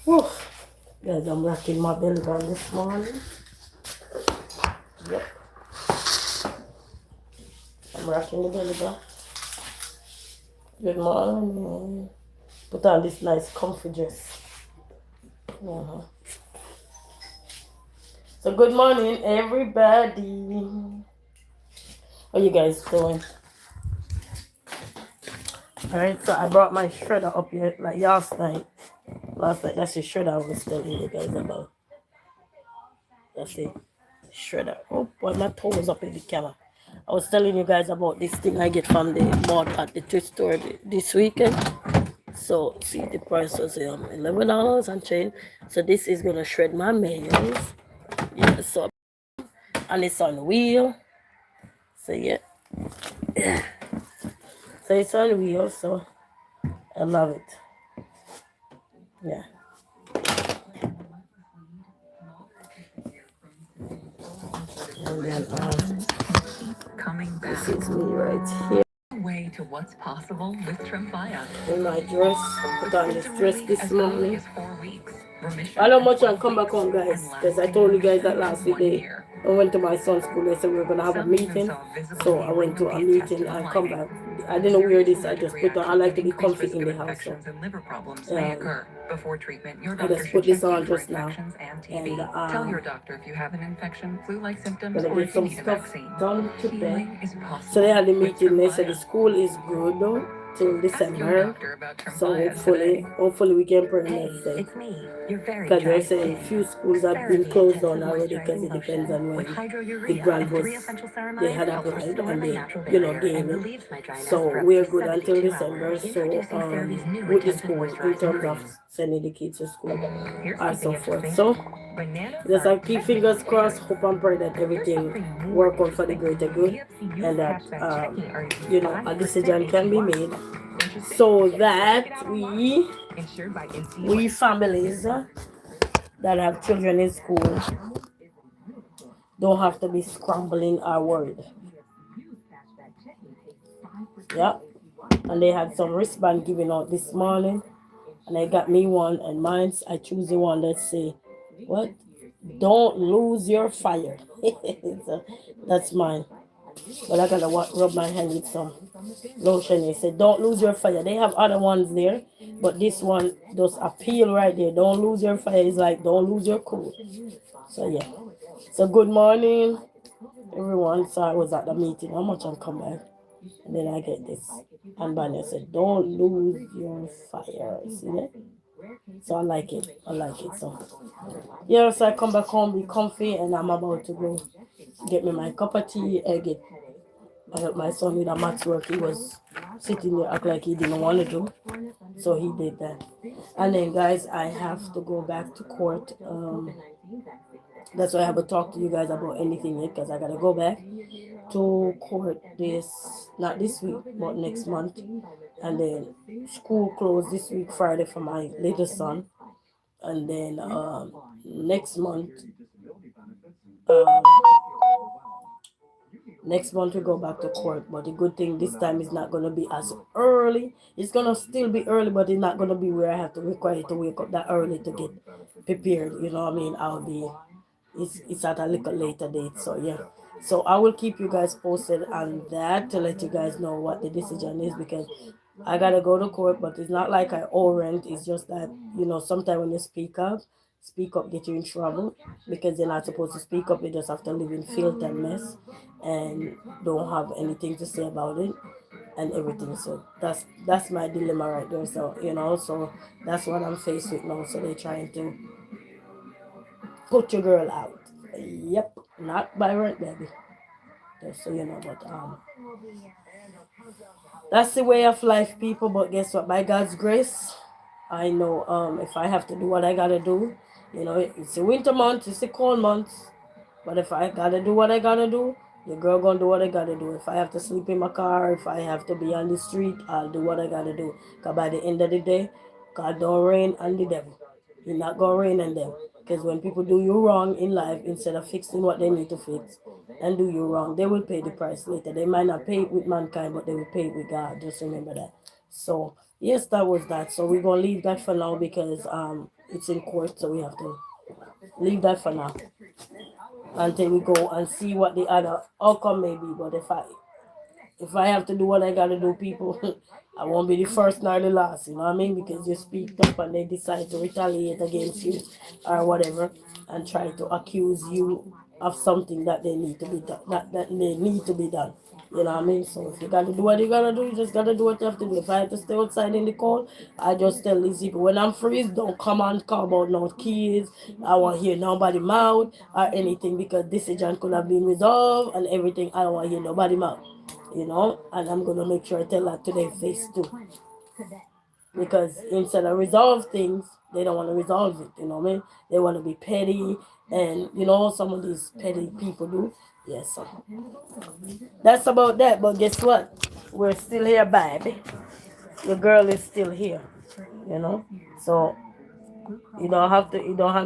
Whew. Guys, I'm rocking my belly button this morning. Yep, I'm rocking the belly button. Good morning. Put on this nice comfy dress. So good morning, everybody. How you guys doing? Alright, so I brought my shredder up here like last night. That's the shredder I was telling you guys about. That's it. Shredder. Oh, boy, my toe was up in the camera. I was telling you guys about this thing I get from the mall at the thrift store this weekend. So see, the price was $11 and change. So this is gonna shred my mayonnaise. Yeah, so and it's on wheel. So yeah. So it's on wheel, so I love it. Yeah. And then coming back. this is me right here. Way to what's possible with Tremfya. In my dress. Put on this dress this morning. 4 weeks. I don't much and come back home, guys, because I told you guys that last week I went to my son's school. They said we were gonna have a meeting, so I went to a meeting and come back. I didn't wear this. I just put on. I like to be comfy in the house. So, Before treatment, your I just put this on just now, and tell your doctor if you have an infection, flu-like symptoms, gonna or get if you some need a stuff vaccine. done today. Healing is possible So they had the with meeting. They said Tremfya. the school is good though till Ask your December. doctor about So Tremfya today. hopefully we can pray next day. It's me, your very Because they're dry saying skin. few schools have been closed down already because it depends on when With the hydrourea grant and was 3 essential they ceramides had helps applied restore and my they natural barrier gave and it. relieves my dryness So for up we're to good until 72 December. hours. So Introducing CeraVe's new with the intensive school in moisturizing terms of cream. sending the kids to school Here's and so something forth. interesting. So Bananas just are I keep fingers crossed, hope and pray that everything work out for the greater good and that a decision can be made so that we families that have children in school don't have to be scrambling our word. Yeah. And they had some wristband giving out this morning. And I got me one, and mine's I choose the one that say, what? Don't lose your fire. So that's mine. But I gotta rub my hand with some lotion. They said, don't lose your fire. They have other ones there, but this one does appeal right there. Don't lose your fire. It's like, don't lose your cool. So yeah. So good morning, everyone. So I was at the meeting. How much I'll come back? And then I get this. And Banya said, don't lose your fire. See that? So I like it. So yeah, so I come back home, be comfy, and I'm about to go get me my cup of tea. I helped my son with a maths work. He was sitting there act like he didn't want to do. So he did that. And then guys, I have to go back to court. That's why I haven't talked to you guys about anything yet, because I gotta go back to court not this week, but next month. And then school closed this week, Friday, for my little son. And then next month, um, we go back to court. But the good thing this time is not gonna be as early. It's gonna still be early, but it's not gonna be where I have to require to wake up that early to get prepared. You know what I mean? It's at a little later date. So yeah. So I will keep you guys posted on that to let you guys know what the decision is, because I gotta go to court, but it's not like I owe rent. It's just that, sometimes when you speak up get you in trouble, because you're not supposed to speak up. You just have to live in filth and mess and don't have anything to say about it and everything. So that's my dilemma right there. So so that's what I'm faced with now. So they're trying to put your girl out. Yep, not by rent, baby. Just so you know, but that's the way of life, people. But guess what? By God's grace, I know if I have to do what I gotta do, it's a winter month, it's a cold month. But if I gotta do what I gotta do, the girl gonna do what I gotta do. If I have to sleep in my car, if I have to be on the street, I'll do what I gotta do. Cause by the end of the day, God don't rain on the devil. He's not gonna rain on them. Because when people do you wrong in life, instead of fixing what they need to fix and do you wrong, they will pay the price later. They might not pay it with mankind, but they will pay it with God. Just remember that. So yes, that was that. So we're gonna leave that for now, because it's in court, so we have to leave that for now until we go and see what the other outcome may be. But if I have to do what I gotta do, people, I won't be the first nor the last, you know what I mean? Because you speak up and they decide to retaliate against you or whatever and try to accuse you of something that they need to be done, that they need to be done. You know what I mean? So if you gotta do what you gotta do, you just gotta do what you have to do. If I have to stay outside in the cold, I just tell these people when I'm free, don't come and call about no kids. I won't hear nobody mouth or anything because decision could have been resolved and everything. I don't want to hear nobody mouth. And I'm gonna make sure I tell that to their face too. Because instead of resolve things, they don't want to resolve it, you know what I mean? They want to be petty and some of these petty people do. Yes, so that's about that. But guess what? We're still here, baby. Your girl is still here, you know? So you don't have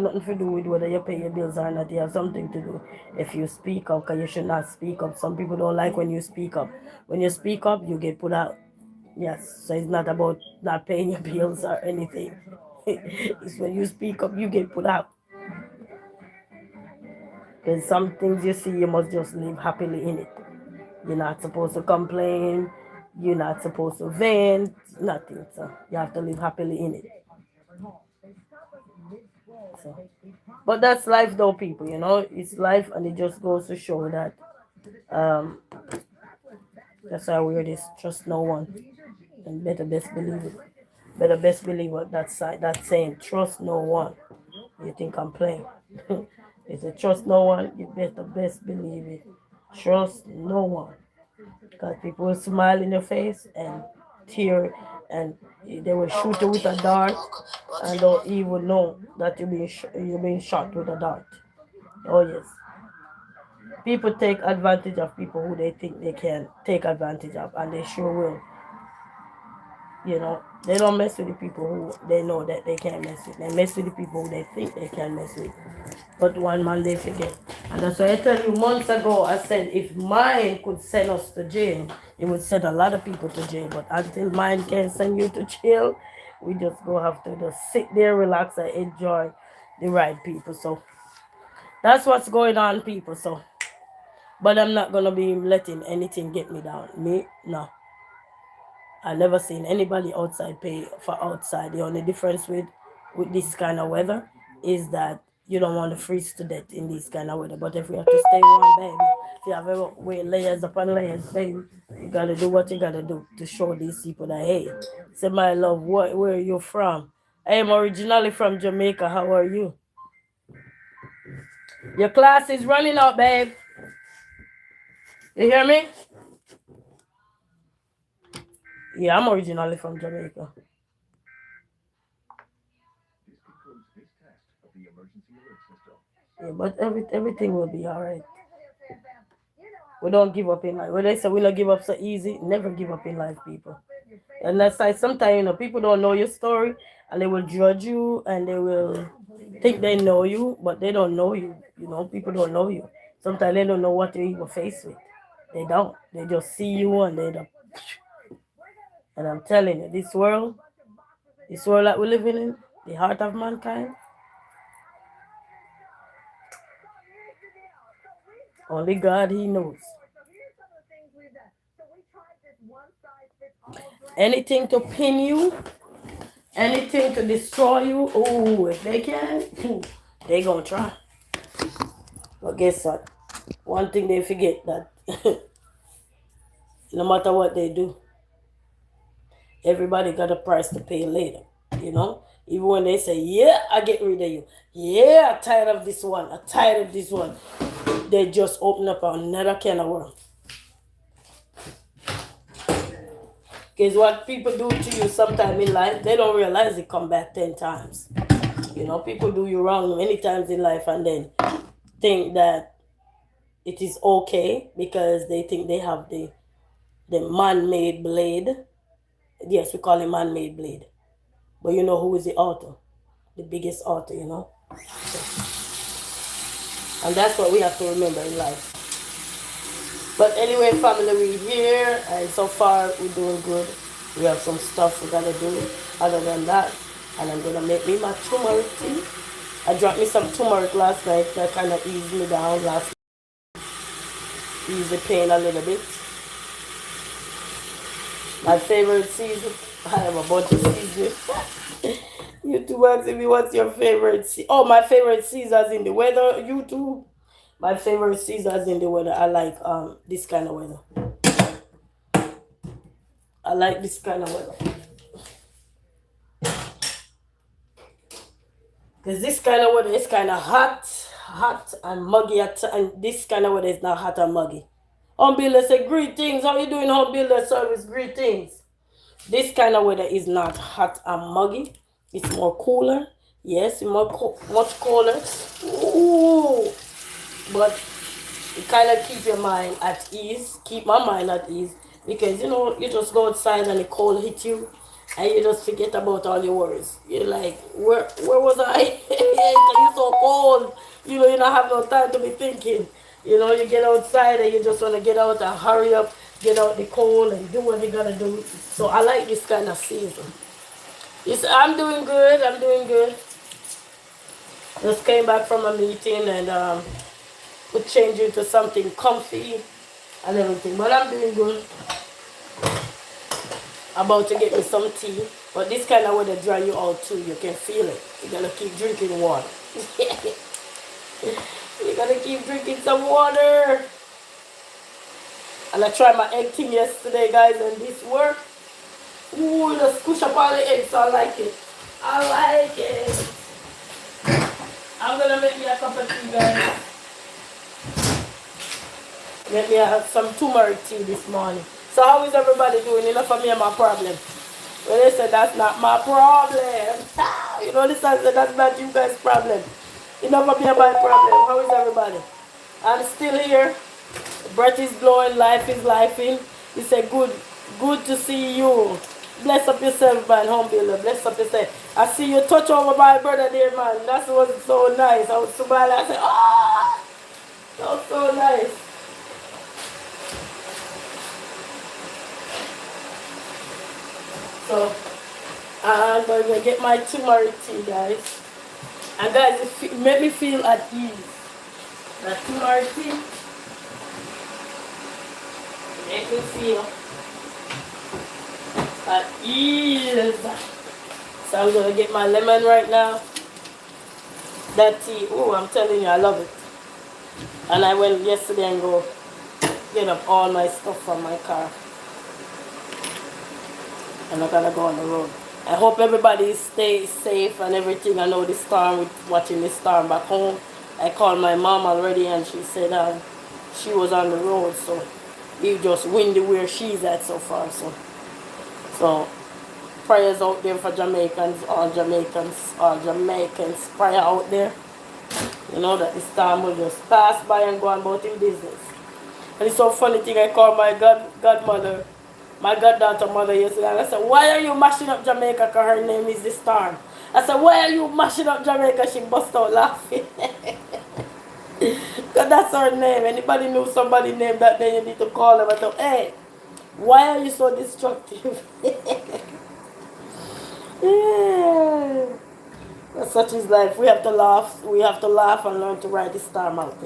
nothing to do with whether you pay your bills or not. You have something to do if you speak up, because you should not speak up. Some people don't like when you speak up. When you speak up, you get put out. Yes, so it's not about not paying your bills or anything. It's when you speak up, you get put out. Because some things you see, you must just live happily in it. You're not supposed to complain. You're not supposed to vent. Nothing. So you have to live happily in it. So, but that's life, though, people. It's life, and it just goes to show that. That's why we wear this. Trust no one, and better best believe it. Better best believe what that saying. Trust no one. You think I'm playing? It's a trust no one. You better best believe it. Trust no one. Because people will smile in your face and tear, and they will shoot you with a dart, and don't even know that you're being shot with a dart. Oh yes. People take advantage of people who they think they can take advantage of, and they sure will. They don't mess with the people who they know that they can't mess with. They mess with the people who they think they can mess with. But one man they forget. And that's why I tell you months ago, I said if mine could send us to jail, it would send a lot of people to jail. But until mine can send you to jail, we just go have to just sit there, relax, and enjoy the ride, people. So that's what's going on, people. So, but I'm not gonna be letting anything get me down. Me, no. I never seen anybody outside pay for outside. The only difference with this kind of weather is that you don't want to freeze to death in this kind of weather. But if you have to stay warm, baby, if you have to wear layers upon layers, baby, you gotta do what you gotta do to show these people that hey, say my love, where are you from? I am originally from Jamaica. How are you? Your class is running out, babe. You hear me? Yeah, I'm originally from Jamaica. Yeah, but everything will be alright. We don't give up in life. When they say we don't give up so easy, never give up in life, people. And that's why sometimes people don't know your story and they will judge you and they will think they know you, but they don't know you. People don't know you. Sometimes they don't know what you're even faced with. They don't. They just see you and they don't. And I'm telling you, this world that we're living in, the heart of mankind, only God, He knows. Anything to pin you, anything to destroy you, if they can, they gonna try. But guess what? One thing they forget that no matter what they do, everybody got a price to pay later. Even when they say, yeah, I get rid of you. Yeah, I'm tired of this one. I'm tired of this one. They just open up another can of worms. Because what people do to you sometime in life, they don't realize it come back 10 times. People do you wrong many times in life and then think that it is okay because they think they have the man-made blade. Yes, we call it man-made blade. But you know who is the author? The biggest author, And that's what we have to remember in life. But anyway, family, we're here, and so far we're doing good. We have some stuff we gotta do. Other than that, And I'm gonna make me my turmeric tea. I drank me some turmeric last night that kind of eased me down last eased the pain a little bit. My favorite season. I have a bunch of seasons. YouTube asking me what's your favorite oh, my favorite seasons in the weather, YouTube. My favorite seasons in the weather. I like this kind of weather. I like this kind of weather. Because this kind of weather is kind of hot and muggy. And this kind of weather is not hot and muggy. Home builder say greetings. How you doing, home builder service? Greetings. This kind of weather is not hot and muggy. It's more cooler. Yes, much colder. Ooh. But it kind of keep your mind at ease. Keep my mind at ease. Because, you just go outside and the cold hit you. And you just forget about all your worries. You're like, where was I? It's so cold. You don't have no time to be thinking. You get outside and you just want to get out and hurry up, get out the cold and do what you gotta do. So I like this kind of season. I'm doing good. I'm doing good. Just came back from a meeting and would change into something comfy and everything. But I'm doing good. About to get me some tea. But this kind of weather dry you out too. You can feel it. You gotta keep drinking water. You gotta keep drinking some water. And I tried my egg thing yesterday, guys, and this worked. Ooh, just squish up all the eggs, so I like it. I like it. I'm gonna make me a cup of tea, guys. Make me some turmeric tea this morning. So how is everybody doing? Enough of me and my problem. Well, they said that's not my problem. This I said that's not you guys' problem. Enough of me and my problem. How is everybody? I'm still here. Breath is blowing, life is lifing. He said, good to see you. Bless up yourself, man, home builder. Bless up yourself. I see you touch over my brother there, man. That was so nice. I was smiling. I said, oh, that was so nice. So, I'm going to get my turmeric tea, guys. And guys, it made me feel at ease. That turmeric tea make me feel at ease. So I'm going to get my lemon right now. That tea, oh, I'm telling you, I love it. And I went yesterday and go get up all my stuff from my car. And I'm gonna go on the road. I hope everybody stays safe and everything. I know the storm, watching the storm back home. I called my mom already and she said she was on the road, so it just windy where she's at so far. So prayers out there for Jamaicans, all Jamaicans, prayer out there. That the storm will just pass by and go on about in business. And it's so funny thing, I called my godmother, my goddaughter mother yesterday, and I said, why are you mashing up Jamaica? Because her name is the Storm. I said, why are you mashing up Jamaica? She bust out laughing. Because that's her name. Anybody knew somebody named that name, you need to call them and tell, hey, why are you so destructive? Yeah. But such is life. We have to laugh. We have to laugh and learn to ride the storm out,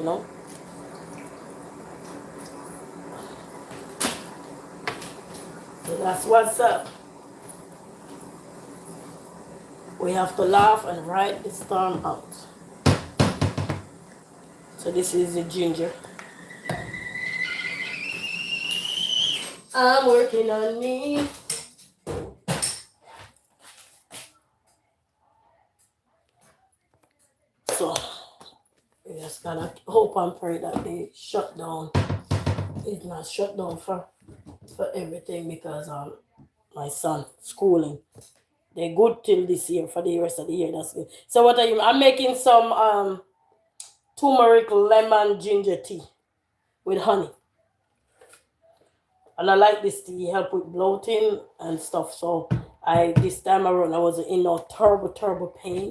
So that's what's up. We have to laugh and ride the storm out. So this is the ginger. I'm working on me. So we just gotta hope and pray that the shutdown is not shut down for everything, because my son schooling, they're good till this year, for the rest of the year. That's good. So what are you? I'm making some turmeric lemon ginger tea with honey, and I like this tea, help with bloating and stuff. So this time around I was in no terrible pain.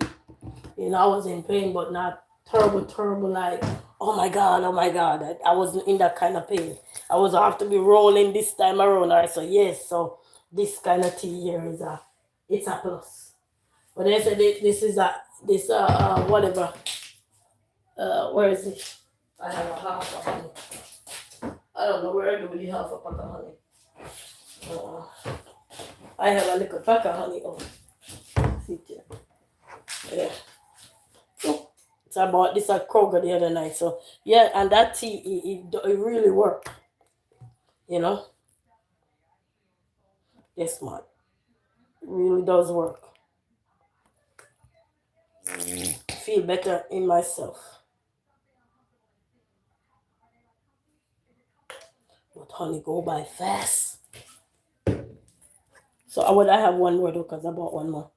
I was in pain, but not terrible like, oh my god. I wasn't in that kind of pain. I was have to be rolling this time around. All right, so yes, so this kind of tea here it's a plus. But they said this is whatever. Where is it? I have a half of honey. I don't know where I do with the half a pack of honey. I have a little pack of honey. Oh, see here. Yeah. Oh, so I bought this at Kroger the other night. So yeah, and that tea it really worked. You know, yes, man, it really does work. Feel better in myself. But honey go by fast. So I have one more though, because I bought one more.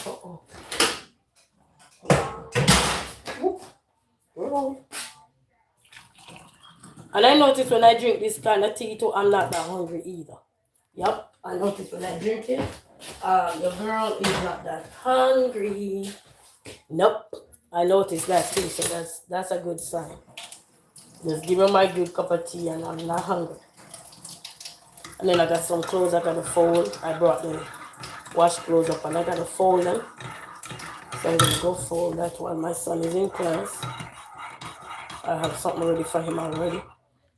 Uh-oh. Whoop. And I notice when I drink this kind of tea too, I'm not that hungry either. Yep, I notice when I drink it, the girl is not that hungry. Nope, I noticed that too, so that's a good sign. Just give me my good cup of tea and I'm not hungry. And then I got some clothes I gotta fold. I brought the wash clothes up and I gotta fold them. So I'm gonna go fold that while my son is in class. I have something ready for him already.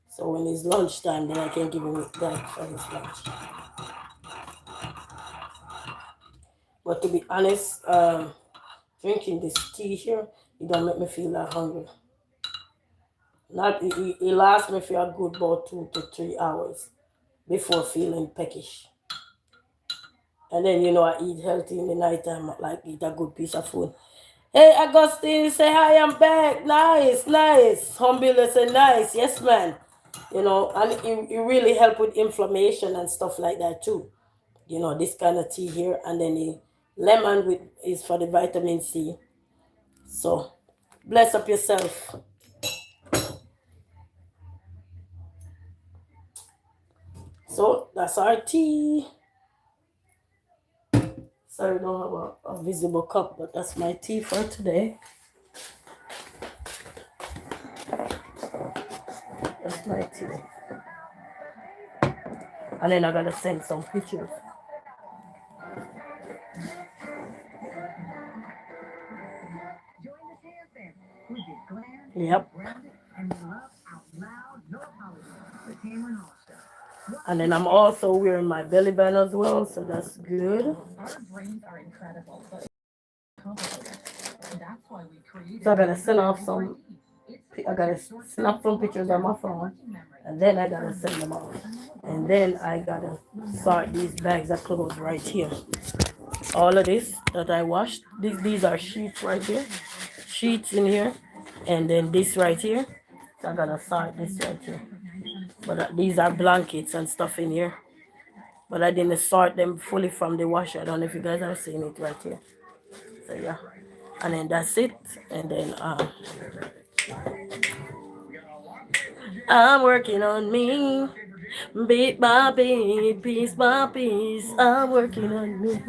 So when it's lunchtime, then I can give him that for his lunch. But to be honest, drinking this tea here, it don't make me feel that hungry. Not it lasts me for a good about 2 to 3 hours before feeling peckish. And then I eat healthy in the nighttime, like eat a good piece of food. Hey Augustine, say hi, I'm back. Nice. Humbilla say nice, yes man. And it really help with inflammation and stuff like that too. This kind of tea here, and then the lemon is for the vitamin C. So bless up yourself. So that's our tea. Sorry, I don't have a visible cup, but that's my tea for today. That's my tea. And then I gotta send some pictures. Yep. And then I'm also wearing my belly band as well, so that's good. So I gotta send off some. I gotta snap some pictures on my phone, and then I gotta send them off. And then I gotta sort these bags of clothes right here. All of this that I washed, these are sheets right here, sheets in here, and then this right here. So I gotta sort this right here. But these are blankets and stuff in here. But I didn't sort them fully from the washer. I don't know if you guys are seeing it right here. So yeah, and then that's it. And then I'm working on me, beat by beat, piece by piece. I'm working on me.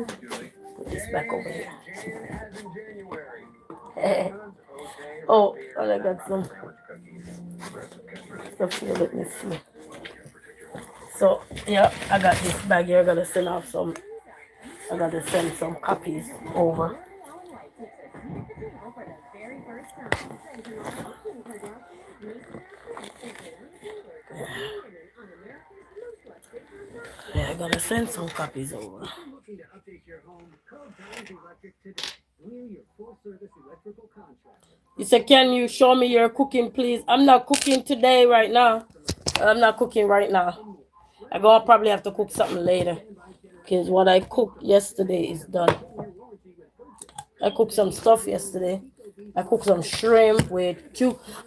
Put this back over here. Oh, and I got some stuff here. Let me see. So yeah, I got this bag here. I gotta send off some. I gotta send some copies over. Yeah, I gotta send some copies over. You said, can you show me your cooking, please? I'm not cooking today right now. I'm not cooking right now. I'm gonna probably have to cook something later. Because what I cooked yesterday is done. I cooked some stuff yesterday. I cooked some shrimp with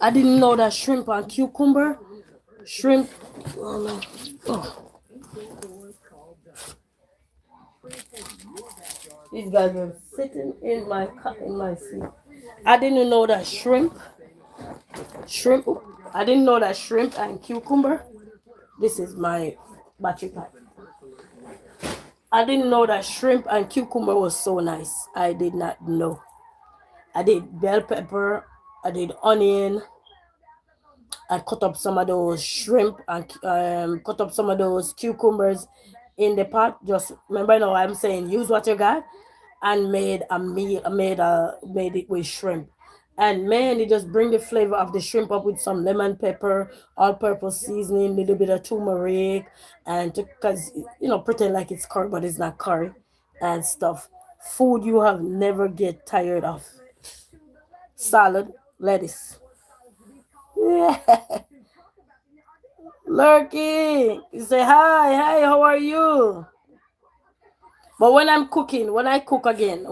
I didn't know that shrimp and cucumber. Shrimp. Oh, oh. These guys were sitting in my seat. I didn't know that shrimp. I didn't know that shrimp and cucumber. This is my battery pack. I didn't know that shrimp and cucumber was so nice. I did not know. I did bell pepper. I did onion. I cut up some of those shrimp and cut up some of those cucumbers in the pot. Just remember now I'm saying use what you got, and made a meal, made it with shrimp. And man, it just bring the flavor of the shrimp up with some lemon pepper, all-purpose seasoning, little bit of turmeric, and because pretend like it's curry, but it's not curry, and stuff. Food you have never get tired of. Salad, lettuce. Yeah. Lurky, you say hi, how are you? But when I cook again,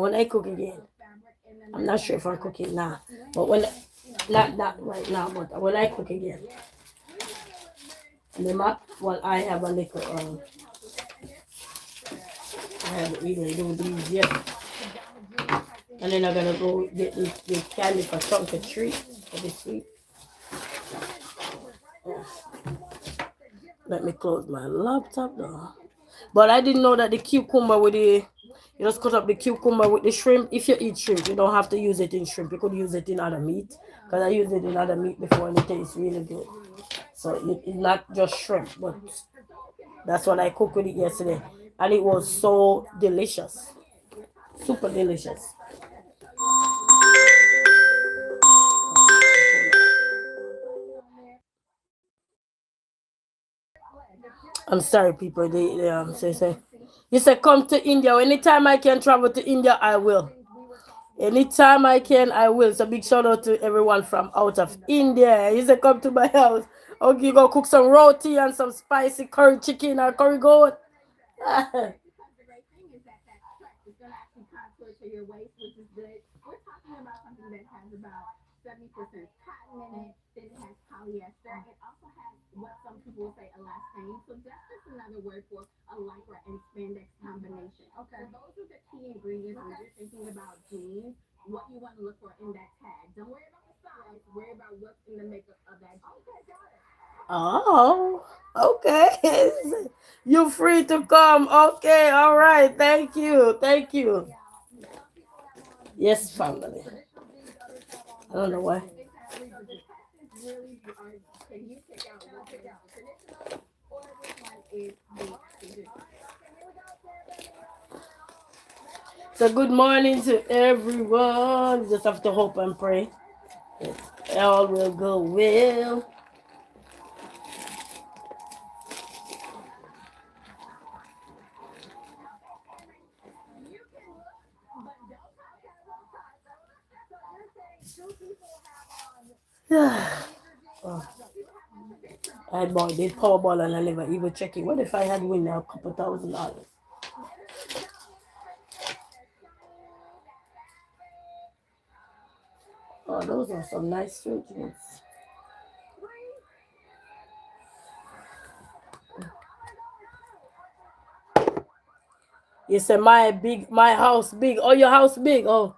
I'm not sure if I'm cooking now, but not right now, but when I cook again, the map, well, I have a little, I haven't even do these yet, and then I'm gonna go get the candy for trunk or treat for this week. Yeah. Let me close my laptop though. But I didn't know that the cucumber with the you just cut up the cucumber with the shrimp. If you eat shrimp, you don't have to use it in shrimp. You could use it in other meat. Because I used it in other meat before and it tastes really good. So it's not just shrimp, but that's what I cooked with it yesterday. And it was so delicious. Super delicious. I'm sorry, people. They say, you said come to India. Anytime I can travel to India, I will. Anytime I can, I will. So big shout out to everyone from out of India. You said come to my house. Okay, you go cook some roti and some spicy curry chicken or curry goat. Oh, okay. You free to come. Okay, all right. Thank you. Thank you. Yes, family. I don't know why. So good morning to everyone. Just have to hope and pray that all will go well. Oh, I bought this Powerball and I never even check it. What if I had win now a couple $1,000? Oh, those are some nice sweet drinks. You say my house big. Oh, your house big. Oh,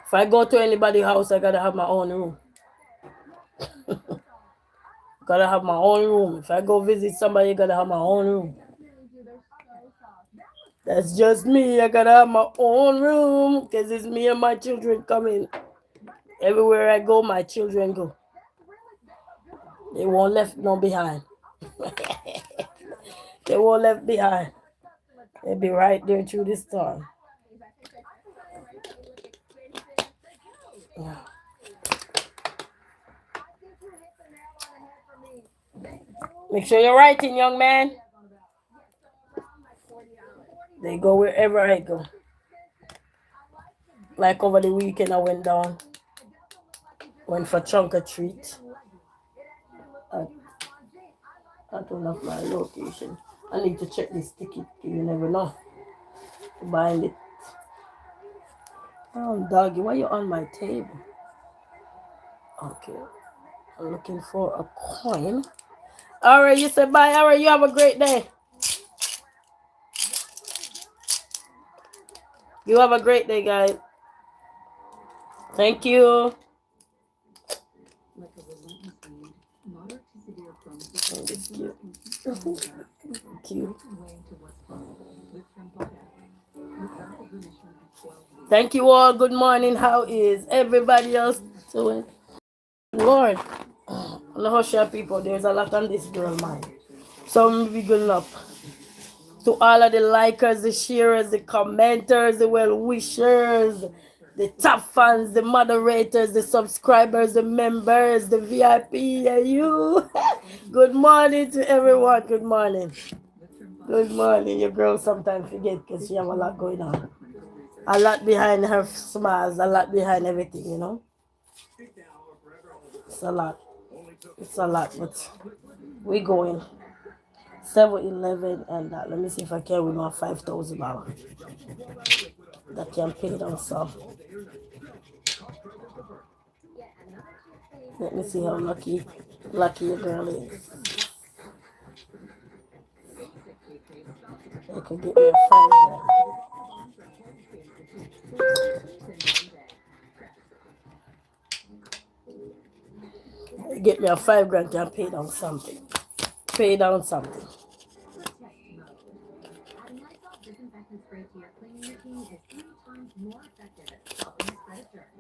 if I go to anybody's house, I gotta have my own room. Gotta have my own room. If I go visit somebody, I gotta have my own room. That's just me. I gotta have my own room because it's me and my children coming. Everywhere I go, my children go. They won't left no behind. They won't left behind. They'll be right there through this storm. Yeah. Make sure you're writing, young man. They go wherever I go. Like over the weekend, I went down. Went for trunk or treat at one of my location. I need to check this ticket. You never know. Buying it. Oh, doggy, why you on my table? Okay. I'm looking for a coin. All right, you said bye. All right, you have a great day. You have a great day, guys. Thank you. Cute. Thank you all. Good morning. How is everybody else doing? Lord, I know how sure people, there's a lot on this girl mind. So I'm be good up. To all of the likers, the sharers, the commenters, the well wishers, the top fans, the moderators, the subscribers, the members, the VIP, and you. Good morning to everyone. Good morning. Good morning. Your girl sometimes forget because she have a lot going on. A lot behind her smiles, a lot behind everything, you know. It's a lot. It's a lot, but we going. 7-Eleven and let me see if I can win my $5,000. That can pay down some. Let me see how lucky your girl is. I could get me a $5,000. Get me a $5,000 can pay down something. Pay down something.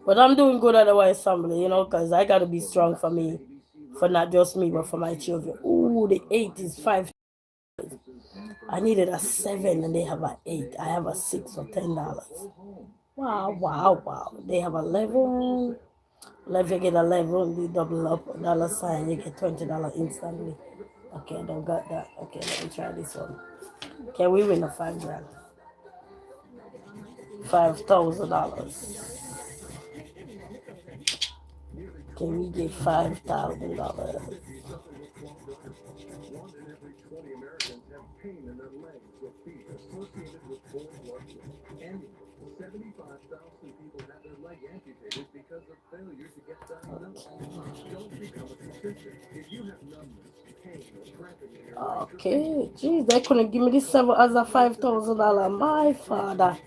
But I'm doing good otherwise, family, you know, because I got to be strong for me. For not just me, but for my children. Ooh, the 8 is 5. I needed a 7 and they have an 8. I have a 6 for $10. Wow. They have 11. If you get 11, you double up $sign, you get $20 instantly. Okay, I don't got that. Okay, let me try this one. Can we win a $5,000? $5,000. Can we get $5,000? Okay, geez, they couldn't give me this 7 as a $5,000. My father.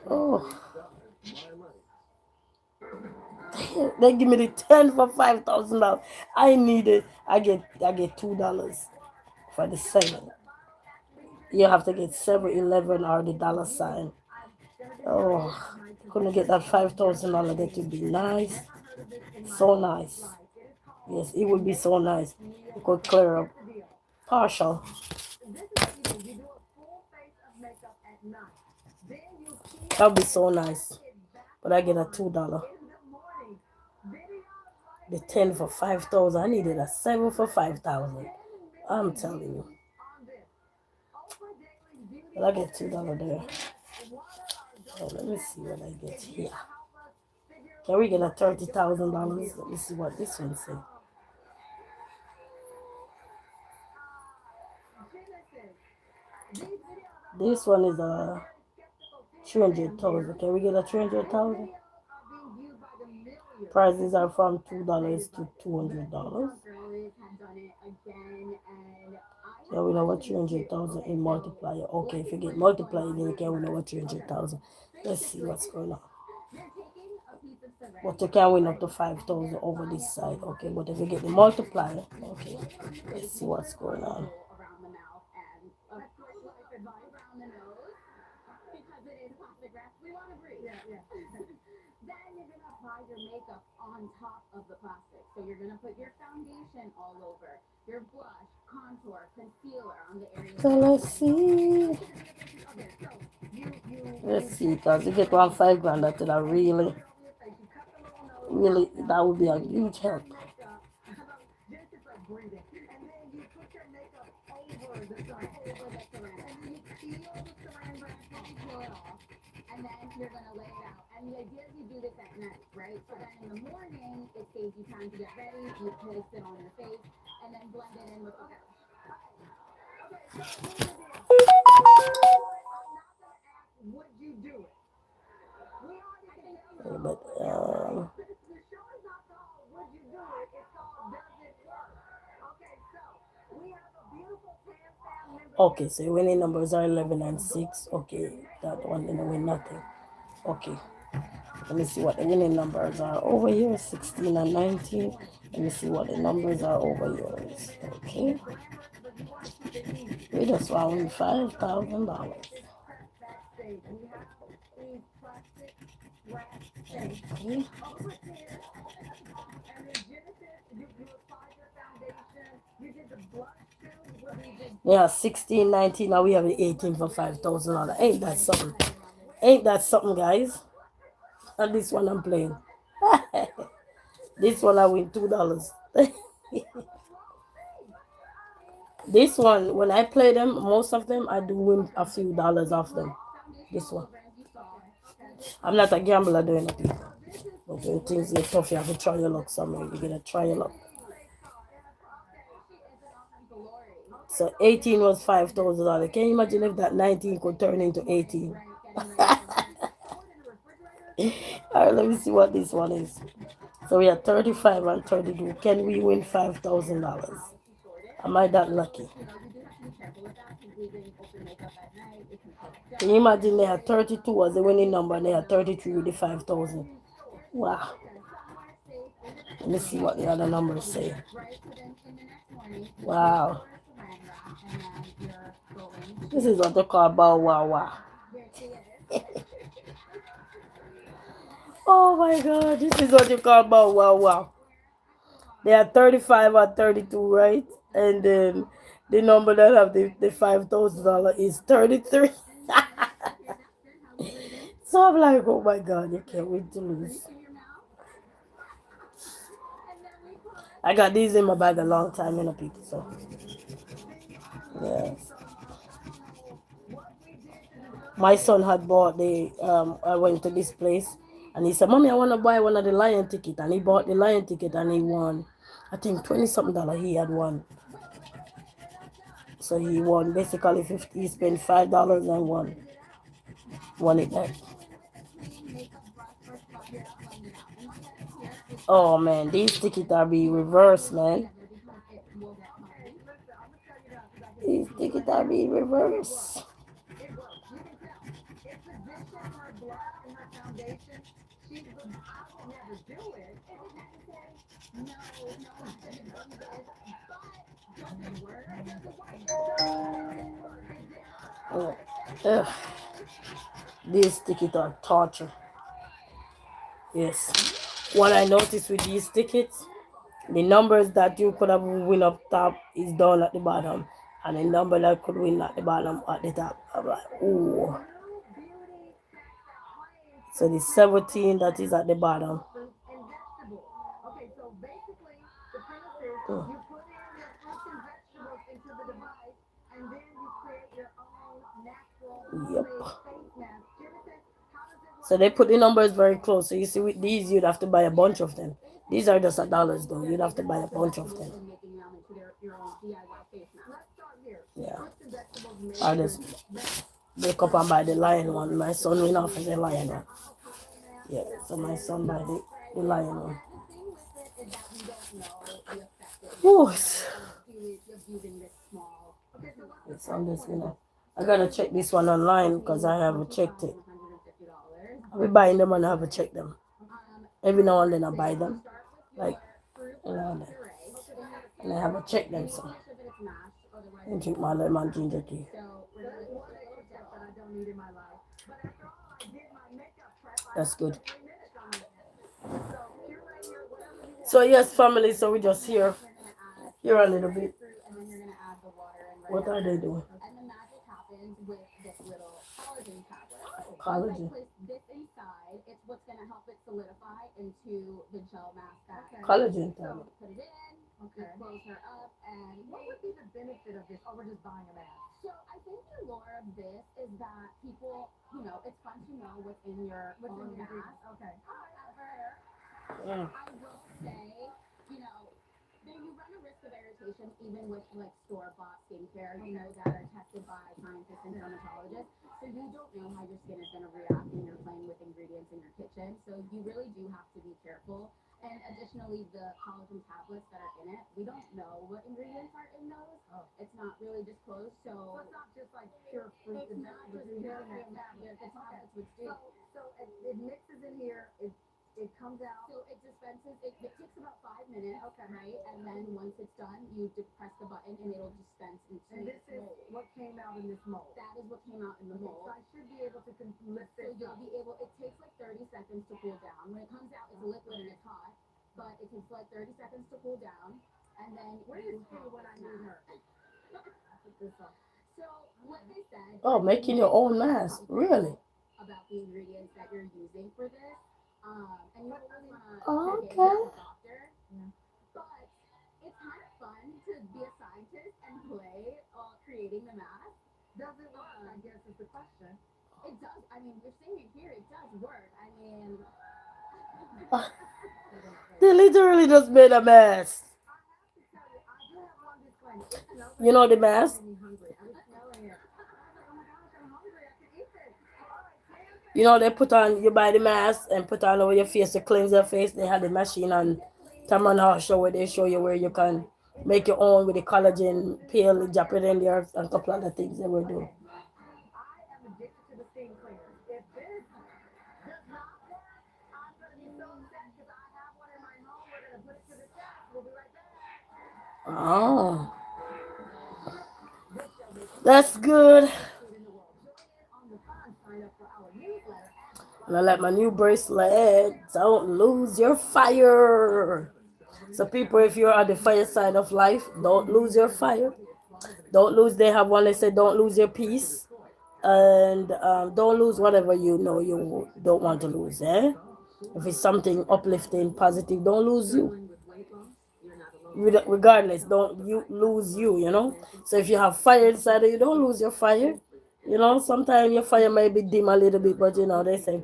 Oh, they give me the 10 for $5,000. I need it. I get $2 for the 7. You have to get 7-Eleven or the $sign. Oh, couldn't get that $5,000. That would be nice. So nice. Yes, it would be so nice. You could clear up partial. That would be so nice. But I get a $2. The 10 for 5,000. I needed a 7 for 5,000. I'm telling you. But I get $2 there. Oh, let me see what I get here. Can we get a $30,000? Let me see what this one says. This one is a 300,000. Can we get a 300,000? Prices are from $2 to $200. Yeah, we know what 300,000 in multiplier. Okay, if you get multiplier, then you can win over 300,000. Let's see what's going on. But you can win up to 5,000 over this side. Okay, but if you get the multiplier, okay, let's see what's going on. Your makeup on top of the plastic. So you're going to put your foundation all over, your blush, contour, concealer on the area. So let's see. Let's see, because you get one $5,000, that would really, that would be a huge help. And then you're going to lay it out. And the idea is you do this at night, right? So then in the morning, it saves you time to get ready. You place it on your face and then blend it in with the brush. Would you do it? But, the show is not called Would You Do It? It's called Does It Work? Okay, so we have a beautiful Tam member. Okay, so winning numbers are 11 and 6. Okay, that one didn't win nothing. Okay, let me see what the winning numbers are over here. 16 and 19. Let me see what the numbers are over yours. Okay, we just want to win $5,000. Okay. Yeah, 16, 19. Now we have the 18 for $5,000. Ain't that something? Ain't that something, guys? And this one I'm playing. This one I win $2. This one, when I play them, most of them I do win a few dollars off them. This one. I'm not a gambler doing it. But when things get tough, you have to try your luck somewhere. You gotta try your luck. So 18 was $5,000. Can you imagine if that 19 could turn into 18? Alright, let me see what this one is. So we are 35 and 32. Can we win $5,000? Am I that lucky? Can you imagine they had 32 as the winning number and they had 33 with the 5,000? Wow. Let me see what the other numbers say. Wow. This is what they call bow wow wow. Oh my god, this is what you call bow wow wow. They are 35 or 32, right? And then the number that have the $5,000 is 33. So I'm like, oh my god, you can't wait to lose. I got these in my bag a long time, people. So yes. My son had bought I went to this place and he said, Mommy, I want to buy one of the lion ticket. And he bought the lion ticket and he won, I think, 20 something dollar he had won. So he won basically 50. He spent $5 and won it back. Oh man, these tickets are be reversed, man. These tickets are be reversed. Ugh. These tickets are torture. Yes. What I noticed with these tickets, the numbers that you could have win up top is down at the bottom. And the number that could win at the bottom at the top. I'm like, ooh. So the 17 that is at the bottom. Mm. Yep. So they put the numbers very close. So you see with these you'd have to buy a bunch of them. These are just $1 though. You'd have to buy a bunch of them. Yeah. I just wake up and buy the lion one. My son went off of the lion one. Yeah, so my son buy the lion one. Whew. Yes, I'm just gonna. I gotta check this one online because I haven't checked it. I'll be buying them and I haven't checked them. Every now and then I buy them, like and I haven't checked them. So I drink my lemon ginger tea. That's good. So yes, family. So we just here a little bit. What are they doing? Collagen. Collagen tablet. Okay. Close her up, and what would be the benefit of this over just buying a mask? So I think the lure of this is that people, it's fun to know what's in your mask. Okay. However, I will say, you run a risk of irritation even with like store-bought skincare, that are tested by scientists and dermatologists. So you don't know how your skin is going to react when you're playing with ingredients in your kitchen. So you really do have to be careful. And additionally, the collagen tablets that are in it, we don't know what ingredients are in those. Oh. It's not really disclosed. So it's not just like pure fruit and vegetables. The tablets would do. So it mixes in here. It comes out. So it dispenses. It takes about 5 minutes. Okay. Right. And then once it's done, you press the button and it'll dispense into. And this is what came out in this mold. That is what came out in the mold. So I should be able to lift it. So you'll be able. It takes like 30 seconds to cool down. When it comes out, it's liquid and it's hot, but it takes like 30 seconds to cool down. Oh, making your own mask. Really? Okay. They literally just made a mess. You know the mask? You know they put on, you buy the mask and put on over your face to cleanse your face. They had the machine on Tamron show where they show you where you can make your own with the collagen peel, drop it in there, and a couple other things they will do. Oh, that's good. And I like my new bracelet. Don't lose your fire. So people, if you're on the fire side of life, don't lose your fire. Don't lose. They have one that said, don't lose your peace, and don't lose whatever you know you don't want to lose. Eh? If it's something uplifting, positive, don't lose you. Regardless, don't you lose you. You know. So if you have fire inside of you, don't lose your fire. You know, sometimes your fire might be dim a little bit, but you know they say,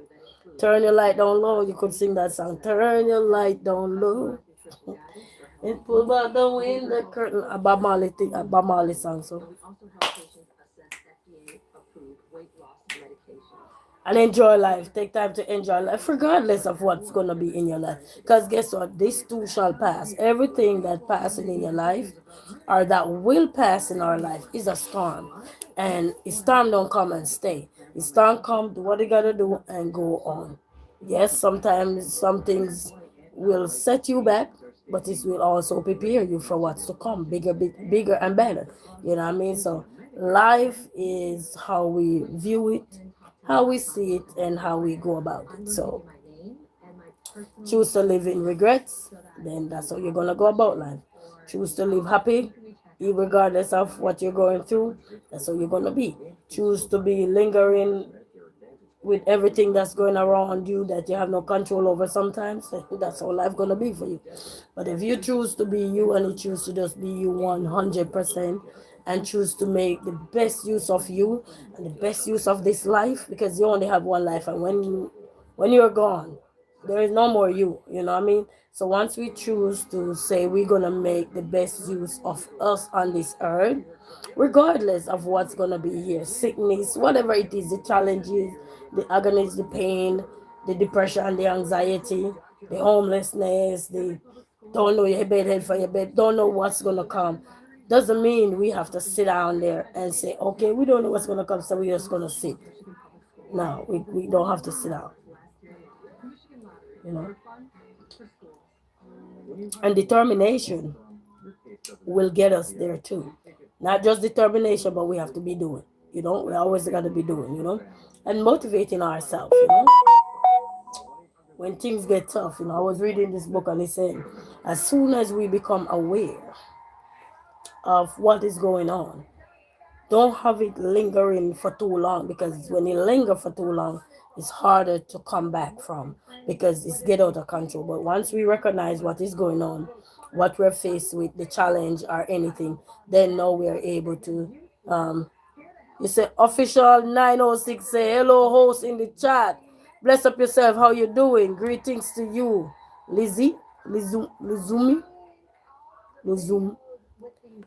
turn your light down low. You could sing that song. Turn your light down low. And pull back the wind, the curtain. A Bob Marley thing, a Bob Marley song. So and enjoy life. Take time to enjoy life, regardless of what's gonna be in your life. Because guess what? This too shall pass. Everything that passes in your life, or that will pass in our life, is a storm. And a storm don't come and stay. The storm come, do what you gotta do, and go on. Yes, sometimes some things will set you back, but it will also prepare you for what's to come, bigger, bigger and better. You know what I mean? So life is how we view it, how we see it, and how we go about it. So choose to live in regrets, then that's how you're gonna go about life. Choose to live happy, regardless of what you're going through, that's how you're gonna be. Choose to be lingering with everything that's going around you that you have no control over sometimes, that's how life gonna be for you. But if you choose to be you and you choose to just be you 100% and choose to make the best use of you and the best use of this life, because you only have one life, and when you're gone, there is no more you. You know what I mean? So once we choose to say we're gonna make the best use of us on this earth, regardless of what's gonna be here, sickness, whatever it is, the challenges, the agonies, the pain, the depression, the anxiety, the homelessness, the don't know your bedhead for your bed, don't know what's gonna come. Doesn't mean we have to sit down there and say, okay, we don't know what's gonna come, so we're just gonna sit. No, we don't have to sit down, you know. And determination will get us there too. Not just determination, but we have to be doing. You know, we always got to be doing. You know, and motivating ourselves. You know, when things get tough. You know, I was reading this book and it said, as soon as we become aware of what is going on, don't have it lingering for too long, because when it linger for too long, it's harder to come back from, because it's get out of control. But once we recognize what is going on, what we're faced with, the challenge or anything, then now we are able to um you say official 906 say hello host in the chat. Bless up yourself, how you doing? Greetings to you. Lizzie, Lizumi, Lizum.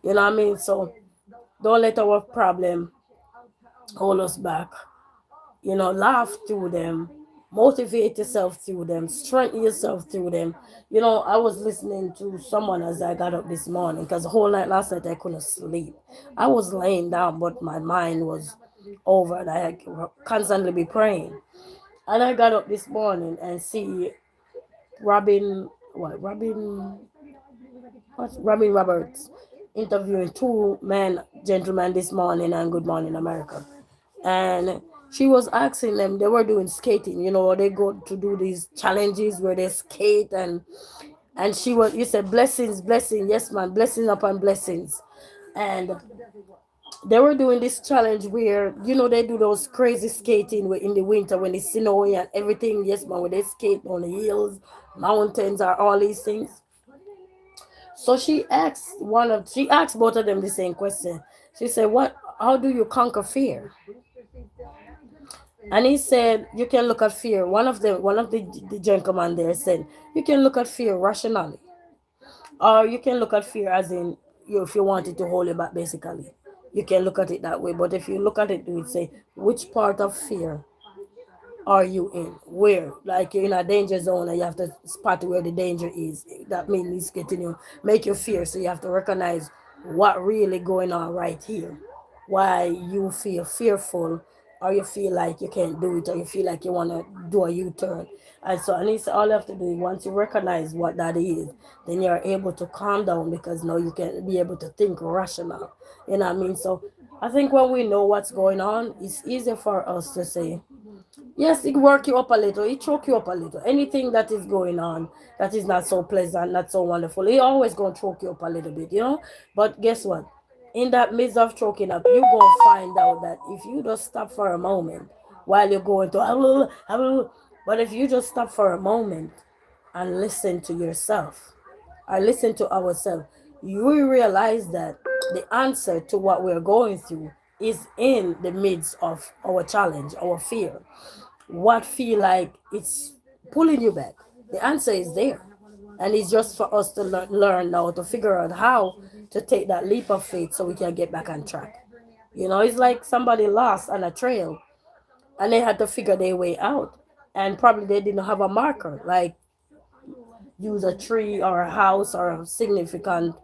You know what I mean? So don't let our problem hold us back. You know, laugh through them, motivate yourself through them, strengthen yourself through them. You know, I was listening to someone as I got up this morning, because the whole night last night I couldn't sleep. I was laying down, but my mind was over, and I had to constantly be praying. And I got up this morning and see Robin, what, Robin Roberts interviewing two men, gentlemen this morning on Good Morning America. And she was asking them, they were doing skating, you know, they go to do these challenges where they skate, and And she was, you said blessings, blessing, yes, man, blessing upon blessings. And they were doing this challenge where they do those crazy skating in the winter when it's snowy and everything. Yes, man, when they skate on the hills, mountains, or all these things. So she asked both of them the same question. She said, "What? How do you conquer fear?" And he said, "You can look at fear." One of the gentlemen there said, "You can look at fear rationally, or you can look at fear as in if you wanted to hold it back, basically. You can look at it that way. But if you look at it, you would say, which part of fear are you in? Where? Like you're in a danger zone and you have to spot where the danger is. That means it's getting you, make you fear. So you have to recognize what really going on right here. Why you feel fearful, or you feel like you can't do it, or you feel like you want to do a U-turn. And it's all you have to do is once you recognize what that is, then you're able to calm down because now you can be able to think rational. You know what I mean? So I think when we know what's going on, it's easier for us to say, yes, it work you up a little, it choke you up a little. Anything that is going on that is not so pleasant, not so wonderful, it always gonna choke you up a little bit. But guess what? In that midst of choking up, you gonna find out that if you just stop for a moment while you're going to but if you just stop for a moment and listen to yourself, or listen to ourselves, you will realize that the answer to what we're going through is in the midst of our challenge, our fear, what feel like it's pulling you back. The answer is there. And it's just for us to learn now to figure out how to take that leap of faith so we can get back on track. It's like somebody lost on a trail and they had to figure their way out. And probably they didn't have a marker, like use a tree or a house or a significant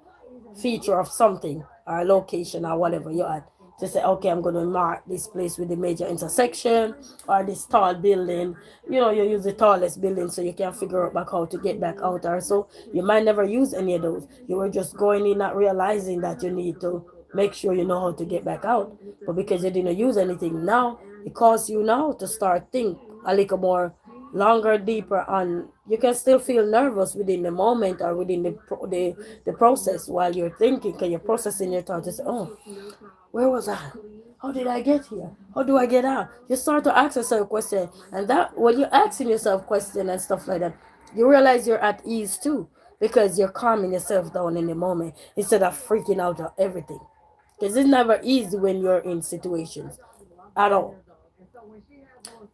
feature of something or a location or whatever you're at to say, okay, I'm going to mark this place with the major intersection or this tall building. You use the tallest building so you can figure out back how to get back out. Or so you might never use any of those. You were just going in not realizing that you need to make sure you know how to get back out. But because you didn't use anything now, it calls you now to start think a little more longer, deeper, and you can still feel nervous within the moment or within the process while you're thinking, because you're processing your thoughts. Oh, where was I? How did I get here? How do I get out? You start to ask yourself questions, and that when you're asking yourself questions and stuff like that, you realize you're at ease too, because you're calming yourself down in the moment instead of freaking out of everything. Because it's never easy when you're in situations at all.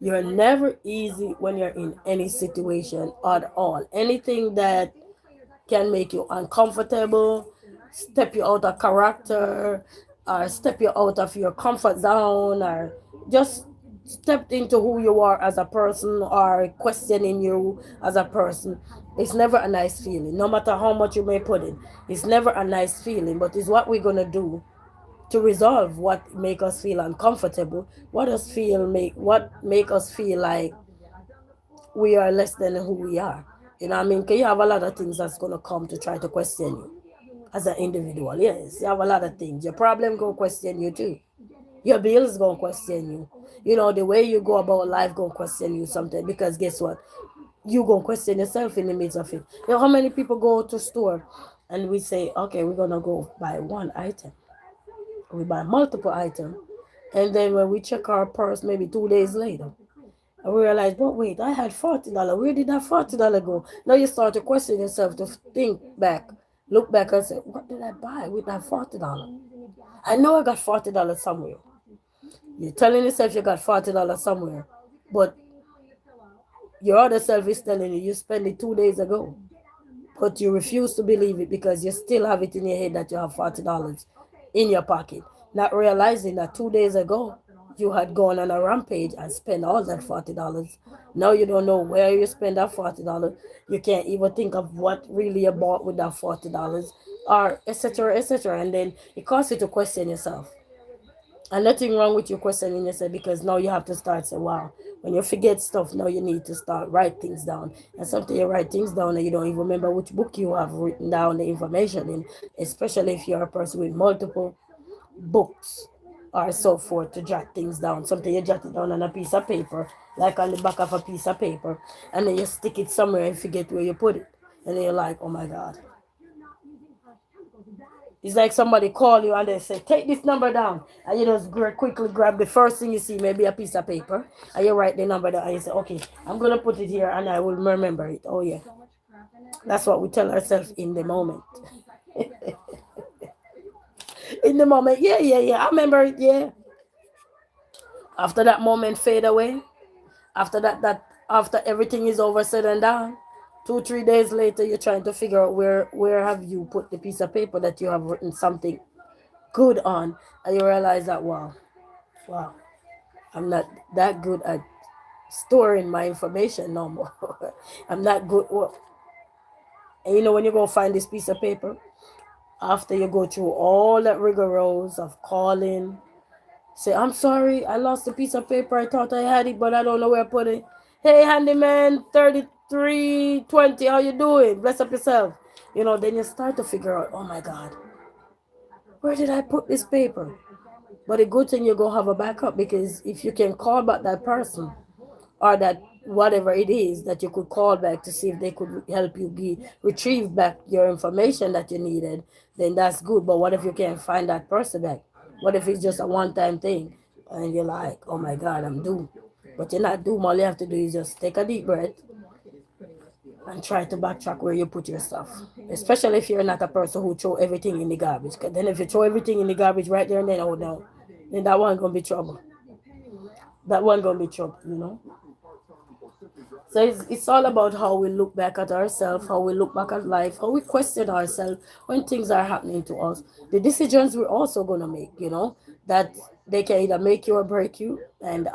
You're never easy when you're in any situation at all. Anything that can make you uncomfortable, step you out of character, or step you out of your comfort zone, or just step into who you are as a person, or questioning you as a person. It's never a nice feeling, no matter how much you may put in. It's never a nice feeling, but it's what we're gonna do to resolve what make us feel uncomfortable, what make us feel like we are less than who we are. You know what I mean? Because you have a lot of things that's gonna come to try to question you as an individual. Yes, you have a lot of things. Your problem gonna question you too. Your bills gonna question you. The way you go about life gonna question you something, because guess what? You gonna question yourself in the midst of it. How many people go to store and we say, okay, we're gonna go buy one item. We buy multiple items, and then when we check our purse maybe 2 days later, and we realize, but wait, I had $40. Where did that $40 go? Now you start to question yourself, to think back, look back and say, what did I buy with that $40? I know I got $40 somewhere. You're telling yourself you got $40 somewhere, but your other self is telling you spent it 2 days ago. But you refuse to believe it because you still have it in your head that you have $40 in your pocket, not realizing that 2 days ago you had gone on a rampage and spent all that $40. Now you don't know where you spend that $40. You can't even think of what really you bought with that $40, or etc. etc. And then it causes you to question yourself. And nothing wrong with you questioning yourself, because now you have to start say, wow, when you forget stuff, now you need to start write things down. And sometimes you write things down and you don't even remember which book you have written down the information in, especially if you're a person with multiple books or so forth, to jot things down. Something you jot it down on a piece of paper, like on the back of a piece of paper, and then you stick it somewhere and forget where you put it. And then you're like, oh my God. It's like somebody call you and they say, take this number down. And you just quickly grab the first thing you see, maybe a piece of paper, and you write the number down and you say, okay, I'm going to put it here and I will remember it. Oh, yeah. That's what we tell ourselves in the moment. In the moment, yeah, yeah, yeah. I remember it, yeah. After that moment fade away, after after everything is over said and done, 2 3 days later you're trying to figure out where have you put the piece of paper that you have written something good on, and you realize that wow, I'm not that good at storing my information no more. I'm not good. Well, and you know when you go find this piece of paper, after you go through all that rigorous of calling, say, I'm sorry, I lost a piece of paper. I thought I had it, but I don't know where I put it. Hey, handyman, 3320, how you doing? Bless up yourself. You know, then you start to figure out, oh my God, where did I put this paper? But a good thing you go have a backup, because if you can call back that person or that whatever it is that you could call back to see if they could help you retrieve back your information that you needed, then that's good. But what if you can't find that person back? What if it's just a one-time thing and you're like, oh my God, I'm doomed? But you're not doomed. All you have to do is just take a deep breath and try to backtrack where you put your stuff. Especially if you're not a person who throw everything in the garbage. Because then if you throw everything in the garbage right there and then, oh no, then that one gonna be trouble. That one gonna be trouble, you know. So it's all about how we look back at ourselves, how we look back at life, how we question ourselves when things are happening to us. The decisions we're also gonna make, you know, that they can either make you or break you, and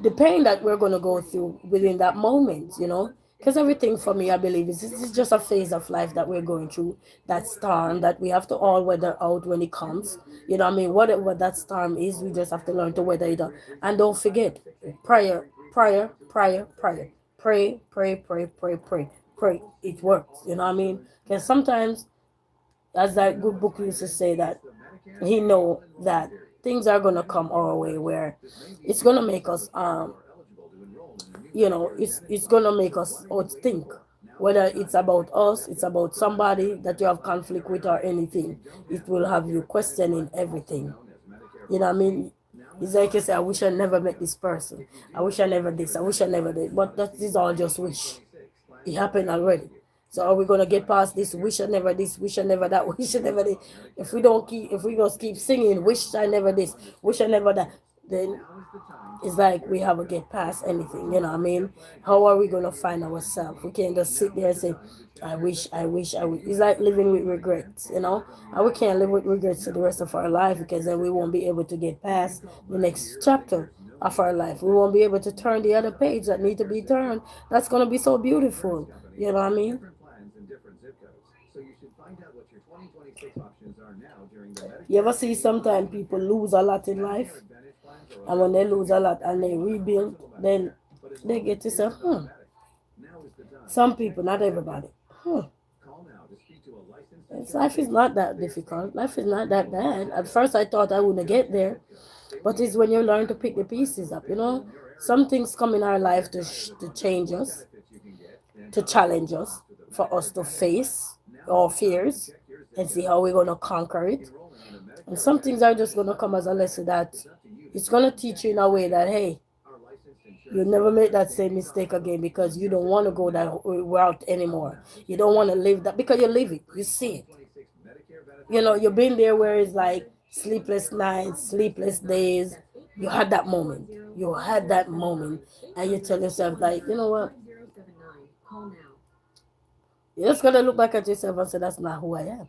the pain that we're gonna go through within that moment, you know. Because everything for me, I believe, is just a phase of life that we're going through. That storm that we have to all weather out when it comes. You know what I mean? Whatever that storm is, we just have to learn to weather it out. And don't forget, prayer, prayer, prayer, prayer. Pray, pray, pray, pray, pray, pray. It works. You know what I mean? Because sometimes, as that good book used to say, that he know that things are gonna come our way where it's gonna make us you know, it's gonna make us think, whether it's about us, it's about somebody that you have conflict with or anything. It will have you questioning everything. You know what I mean? It's like you say, I wish I never met this person. I wish I never this. I wish I never did. But that is all just wish. It happened already. So are we gonna get past this, wish I never that, wish I never this? If we don't keep, if we just keep singing, wish I never this, wish I never that, then it's like we haven't get past anything. You know what I mean? How are we gonna find ourselves? We can't just sit there and say, I wish, I wish, I wish. It's like living with regrets, you know? And we can't live with regrets for the rest of our life, because then we won't be able to get past the next chapter of our life. We won't be able to turn the other page that need to be turned. That's gonna be so beautiful. You know what I mean? You ever see sometimes people lose a lot in life, and when they lose a lot and they rebuild, then they get to say, some people, not everybody. Life is not that difficult. Life is not that bad. At first, I thought I wouldn't get there, but it's when you learn to pick the pieces up. You know, some things come in our life to change us, to challenge us, for us to face our fears and see how we're gonna conquer it. And some things are just gonna come as a lesson that it's gonna teach you in a way that, hey, you'll never make that same mistake again, because you don't want to go that route anymore. You don't want to live that, because you live it, you see it. You know, you've been there where it's like sleepless nights, sleepless days. You had that moment. You had that moment, and you tell yourself, like, you know what? You're just gonna look back at yourself and say, that's not who I am.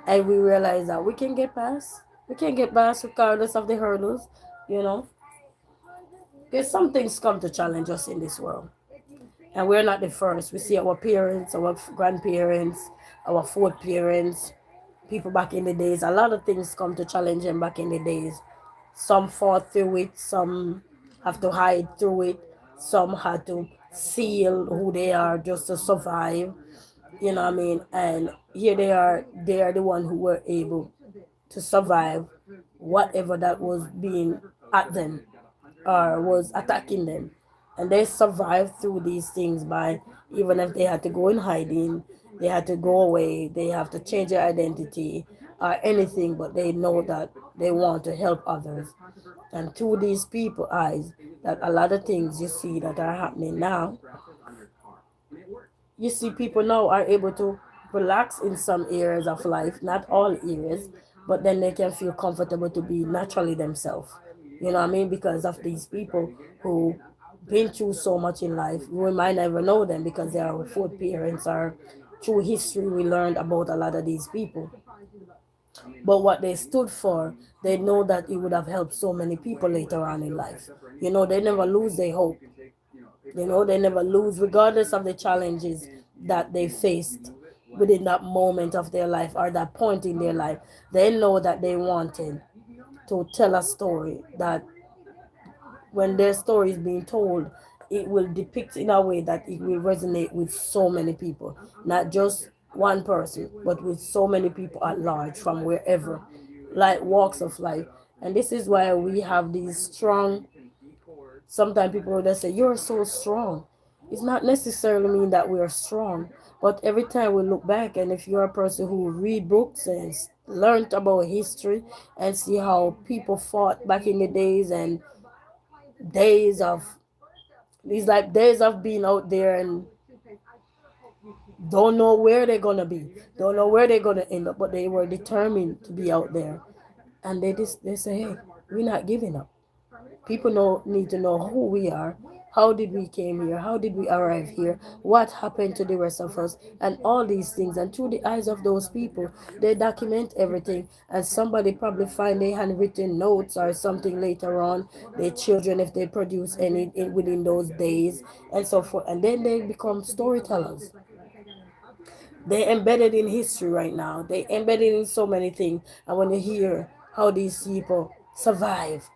And we realize that we can get past. We can get past regardless of the hurdles, you know. Because some things come to challenge us in this world. And we're not the first. We see our parents, our grandparents, our fourth parents, people back in the days. A lot of things come to challenge them back in the days. Some fought through it, some have to hide through it, some had to seal who they are just to survive. You know what I mean? And here they are the one who were able to survive whatever that was being at them or was attacking them. And they survived through these things by, even if they had to go in hiding, they had to go away, they have to change their identity or anything, but they know that they want to help others. And through these people eyes, that a lot of things you see that are happening now, you see people now are able to relax in some areas of life, not all areas, but then they can feel comfortable to be naturally themselves. You know what I mean? Because of these people who been through so much in life. We might never know them because they are our fourth parents or through history we learned about a lot of these people. But what they stood for, they know that it would have helped so many people later on in life. You know, they never lose their hope. You know, they never lose, regardless of the challenges that they faced within that moment of their life or that point in their life. They know that they wanted to tell a story that when their story is being told, it will depict in a way that it will resonate with so many people, not just one person, but with so many people at large from wherever, like walks of life. And this is why we have these strong. Sometimes people will just say, "You're so strong." It's not necessarily mean that we are strong, but every time we look back, and if you're a person who read books and learned about history and see how people fought back in the days and days of these like days of being out there and don't know where they're gonna be, don't know where they're gonna end up, but they were determined to be out there. And they say, hey, we're not giving up. People need to know who we are. How did we came here? How did we arrive here? What happened to the rest of us? And all these things. And through the eyes of those people, they document everything. And somebody probably find a handwritten notes or something later on. Their children, if they produce any within those days, and so forth. And then they become storytellers. They're embedded in history right now. They're embedded in so many things. And when you hear how these people survive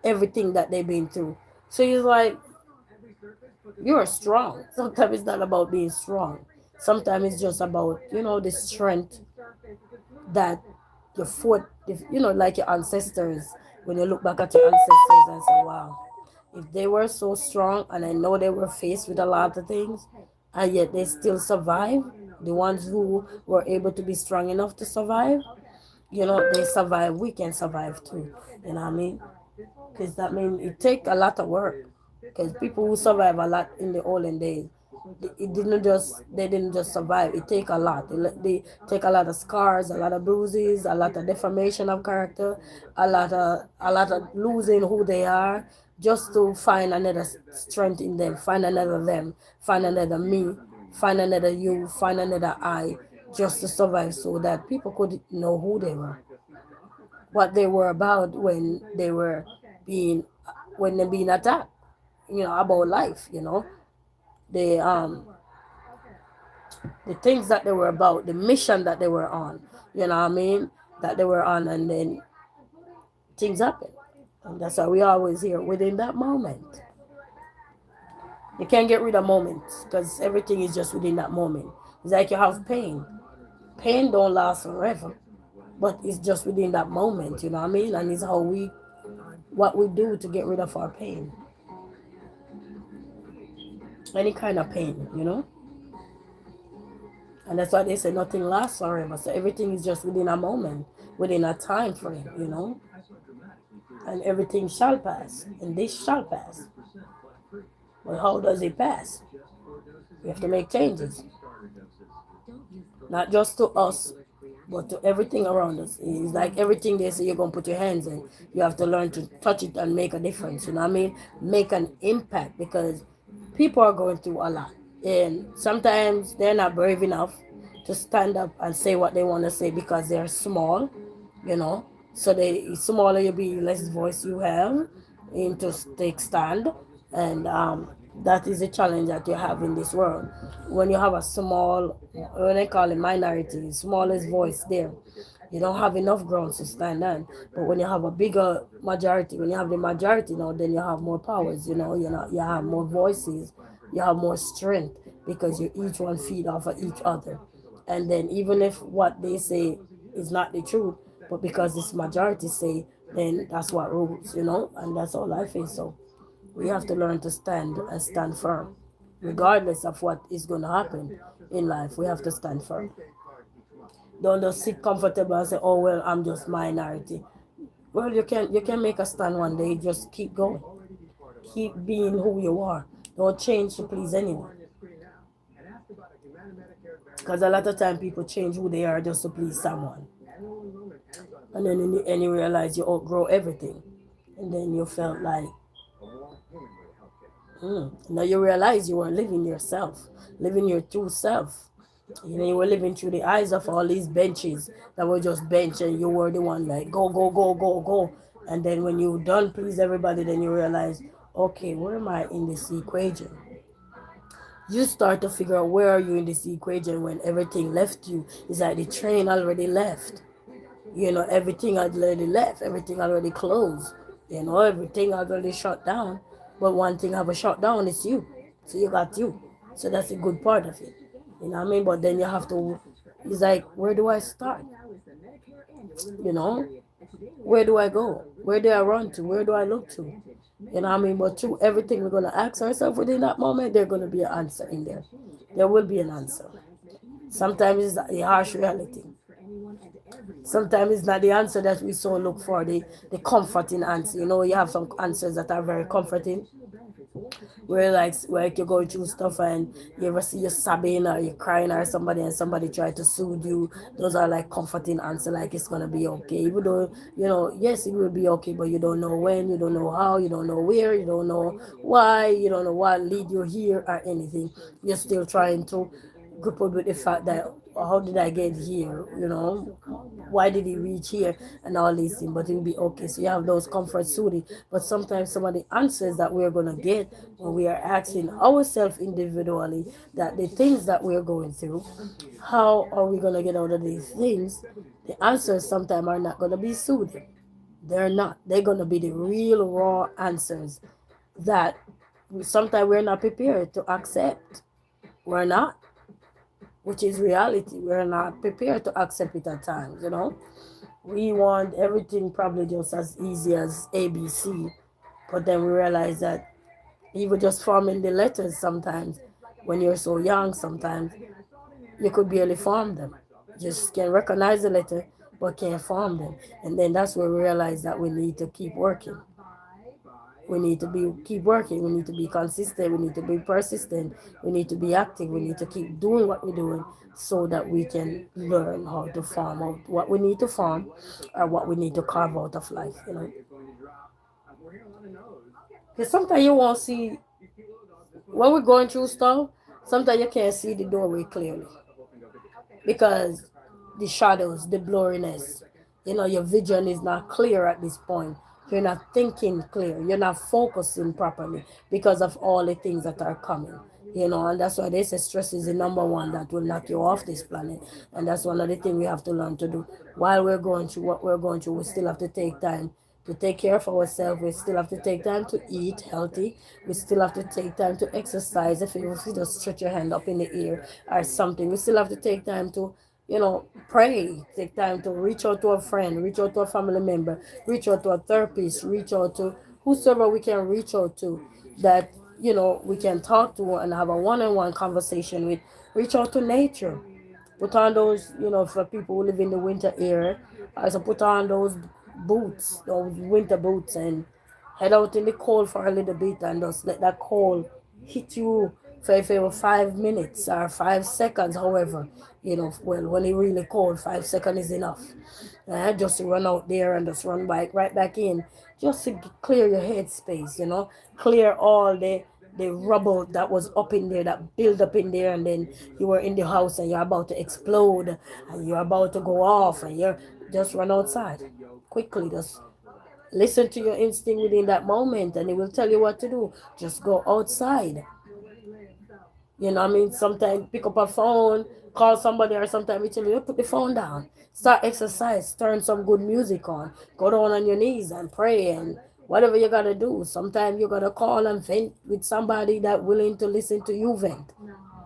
everything that they've been through. So he's like, you're strong. Sometimes it's not about being strong. Sometimes it's just about, the strength that your foot, like your ancestors, when you look back at your ancestors and say, wow, if they were so strong, and I know they were faced with a lot of things, and yet they still survive, the ones who were able to be strong enough to survive, they survive, we can survive too. You know what I mean? Because that means it take a lot of work. Because people who survive a lot in the olden days, they didn't just survive. It take a lot. They take a lot of scars, a lot of bruises, a lot of deformation of character, a lot of losing who they are, just to find another strength in them, find another them, find another me, find another you, find another I, just to survive, so that people could know who they were, what they were about being when they're being attacked, about life, the the things that they were about, the mission that they were on, you know what I mean, that they were on, and then things happen. And that's why we always hear within that moment. You can't get rid of moments because everything is just within that moment. It's like you have pain. Pain don't last forever, but it's just within that moment, you know what I mean? And it's what we do to get rid of our pain. Any kind of pain. And that's why they say nothing lasts forever. So everything is just within a moment, within a time frame. And everything shall pass, and this shall pass. But how does it pass? We have to make changes, not just to us, but to everything around us. It's like everything they say you're going to put your hands in. You have to learn to touch it and make a difference. You know what I mean? Make an impact, because people are going through a lot. And sometimes they're not brave enough to stand up and say what they want to say because they're small, you know. So the smaller you be, less voice you have in to take stand. And that is the challenge that you have in this world. When you have a small, when they call it minority, smallest voice there, you don't have enough grounds to stand on. But when you have a bigger majority, when you have the majority now, then you have more powers, you have more voices, you have more strength, because you each one feed off of each other. And then even if what they say is not the truth, but because this majority say, then that's what rules, and that's all I feel. So We have to learn to stand and stand firm. Regardless of what is going to happen in life, we have to stand firm. Don't just sit comfortable and say, oh, well, I'm just minority. Well, you can make a stand one day. Just keep going. Keep being who you are. Don't change to please anyone. Because a lot of time people change who they are just to please someone. And then in the end you realize you outgrow everything. And then you felt like, now you realize you were living yourself, living your true self. You were living through the eyes of all these benches that were just bench, and you were the one like go, go, go, go, go. And then when you done please everybody, then you realize, okay, where am I in this equation? You start to figure out where are you in this equation when everything left you. It's like the train already left. Everything already left, everything already closed. Everything already shut down. But one thing have a shut down is you. So you got you. So that's a good part of it. You know what I mean? But then you have to, it's like, where do I start? You know? Where do I go? Where do I run to? Where do I look to? You know what I mean? But through everything we're going to ask ourselves within that moment, there's going to be an answer in there. There will be an answer. Sometimes it's the harsh reality. Sometimes it's not the answer that we so look for, the comforting answer. You have some answers that are very comforting, where like you're going through stuff and you ever see you sobbing or you're crying or somebody and somebody try to soothe you. Those are like comforting answer, like it's gonna be okay. Even though, yes, it will be okay, but you don't know when, you don't know how, you don't know where, you don't know why, you don't know what lead you here or anything. You're still trying to grapple with the fact that how did I get here? Why did he reach here and all these things? But it'll be okay. So you have those comfort soothing. But sometimes some of the answers that we're gonna get when we are asking ourselves individually that the things that we're going through, how are we gonna get out of these things? The answers sometimes are not gonna be soothing. They're not. They're gonna be the real raw answers that sometimes we're not prepared to accept. We're not, which is reality. We're not prepared to accept it at times. We want everything probably just as easy as ABC, but then we realize that even just forming the letters sometimes, when you're so young, sometimes you could barely form them. Just can recognize the letter, but can't form them. And then that's where we realize that we need to keep working. We need to keep working. We need to be consistent. We need to be persistent. We need to be active. We need to keep doing what we're doing so that we can learn how to farm out what we need to farm or what we need to carve out of life. Because sometimes you won't see when we're going through stuff. Sometimes you can't see the doorway clearly because the shadows, the blurriness. Your vision is not clear at this point. You're not thinking clear. You're not focusing properly because of all the things that are coming. And that's why they say stress is the number one that will knock you off this planet. And that's one of the things we have to learn to do. While we're going through what we're going through, we still have to take time to take care of ourselves. We still have to take time to eat healthy. We still have to take time to exercise. If you just stretch your hand up in the air or something, we still have to take time to pray. Take time to reach out to a friend, reach out to a family member, reach out to a therapist, reach out to whosoever we can reach out to that, we can talk to and have a one-on-one conversation with. Reach out to nature. Put on those, for people who live in the winter era, I so put on those winter boots, and head out in the cold for a little bit and just let that cold hit you for if it were 5 minutes or 5 seconds, however. Well, when it really cold, 5 seconds is enough. Just to run out there and just run back right back in, just to clear your head space, clear all the rubble that was up in there, that build up in there, and then you were in the house and you're about to explode and you're about to go off and you're just run outside quickly. Just listen to your instinct within that moment and it will tell you what to do. Just go outside. What I mean? Sometimes pick up a phone, call somebody, or sometimes we tell you, put the phone down. Start exercise, turn some good music on, go down on your knees and pray and whatever you gotta do. Sometimes you gotta call and vent with somebody that willing to listen to you vent.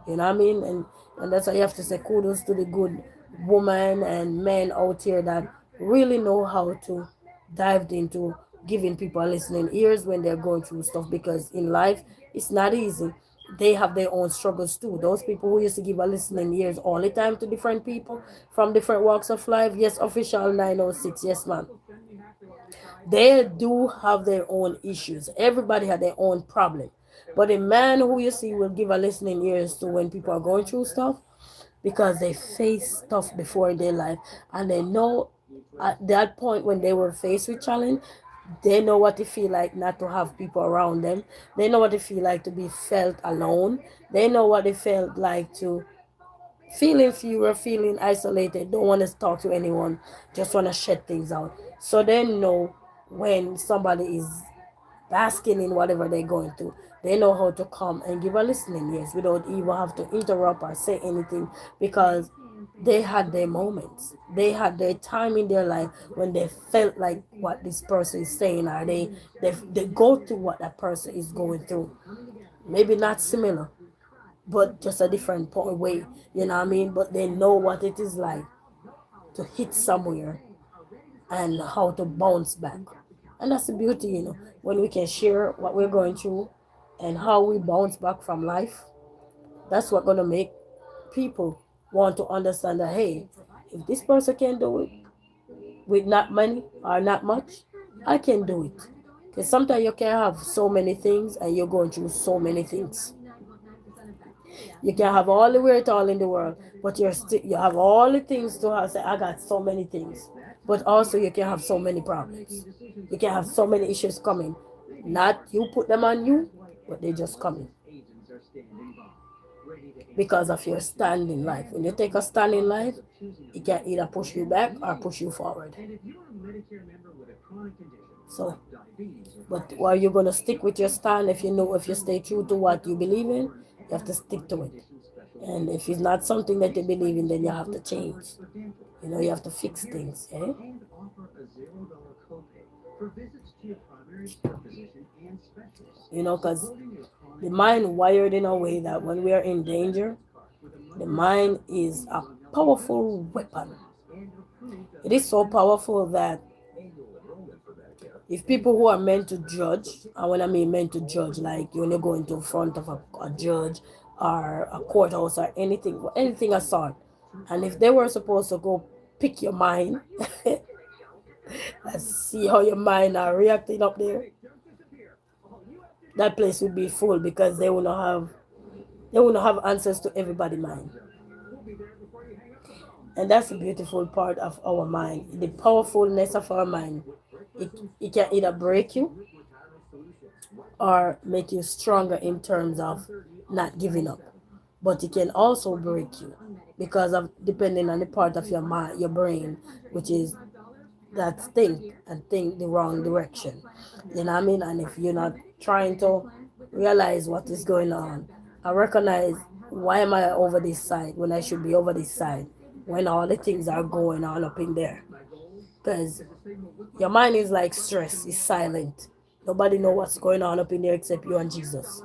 You know what I mean? And that's why you have to say kudos to the good women and men out here that really know how to dive into giving people listening ears when they're going through stuff, because in life it's not easy. They have their own struggles too. Those people who used to give a listening ears all the time to different people from different walks of life, yes, official 906, yes, ma'am, they do have their own issues. Everybody had their own problem. But a man who you see will give a listening ears to when people are going through stuff, because they face stuff before in their life, and they know at that point when they were faced with challenge, they know what it feel like not to have people around them. They know what it feel like to be felt alone. They know what it felt like to feeling fewer, feeling isolated, don't want to talk to anyone, just want to shed things out. So they know when somebody is basking in whatever they're going through. They know how to come and give a listening ears without even have to interrupt or say anything, because they had their moments. They had their time in their life when they felt like what this person is saying, or they go through what that person is going through. Maybe not similar, but just a different point way. You know what I mean? But they know what it is like to hit somewhere and how to bounce back. And that's the beauty, when we can share what we're going through and how we bounce back from life. That's what gonna make people want to understand that, hey, if this person can do it with not money or not much, I can do it. Because sometimes you can have so many things and you're going through so many things. You can have all the wherewithal in the world, but you have all the things to have. Say, I got so many things, but also you can have so many problems. You can have so many issues coming. Not you put them on you, but they just coming because of your stand in life. When you take a stand in life, it can either push you back or push you forward. So, but while you're gonna stick with your stand, if you stay true to what you believe in, you have to stick to it. And if it's not something that you believe in, then you have to change. You have to fix things, eh? Because the mind wired in a way that when we are in danger, the mind is a powerful weapon. It is so powerful that if people who are meant to judge, and when I mean meant to judge, like when you go into front of a judge or a courthouse or anything of sort, and if they were supposed to go pick your mind and see how your mind are reacting up there, that place would be full, because they will not have answers to everybody's mind. And that's the beautiful part of our mind, the powerfulness of our mind. It can either break you or make you stronger in terms of not giving up. But it can also break you because of depending on the part of your mind, your brain, which is that think the wrong direction. You know what I mean? And if you're not trying to realize what is going on, I recognize, why am I over this side when I should be over this side, when all the things are going on up in there? Because your mind is like stress, it's silent. Nobody know what's going on up in there except you and Jesus.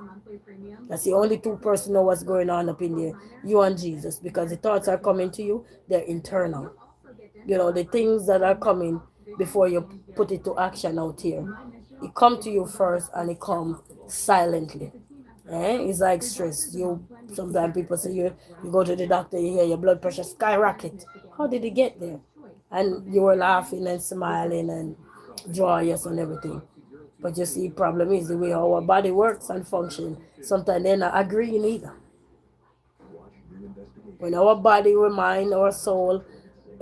That's the only two person know what's going on up in there, you and Jesus, because the thoughts are coming to you, they're internal. The things that are coming before you put it to action out here, it come to you first and it come silently. It's like stress. Sometimes people say you go to the doctor, you hear your blood pressure skyrocket. How did it get there? And you were laughing and smiling and joyous and everything. But you see, problem is the way our body works and function. Sometimes they're not agreeing either. When our body, our mind, our soul,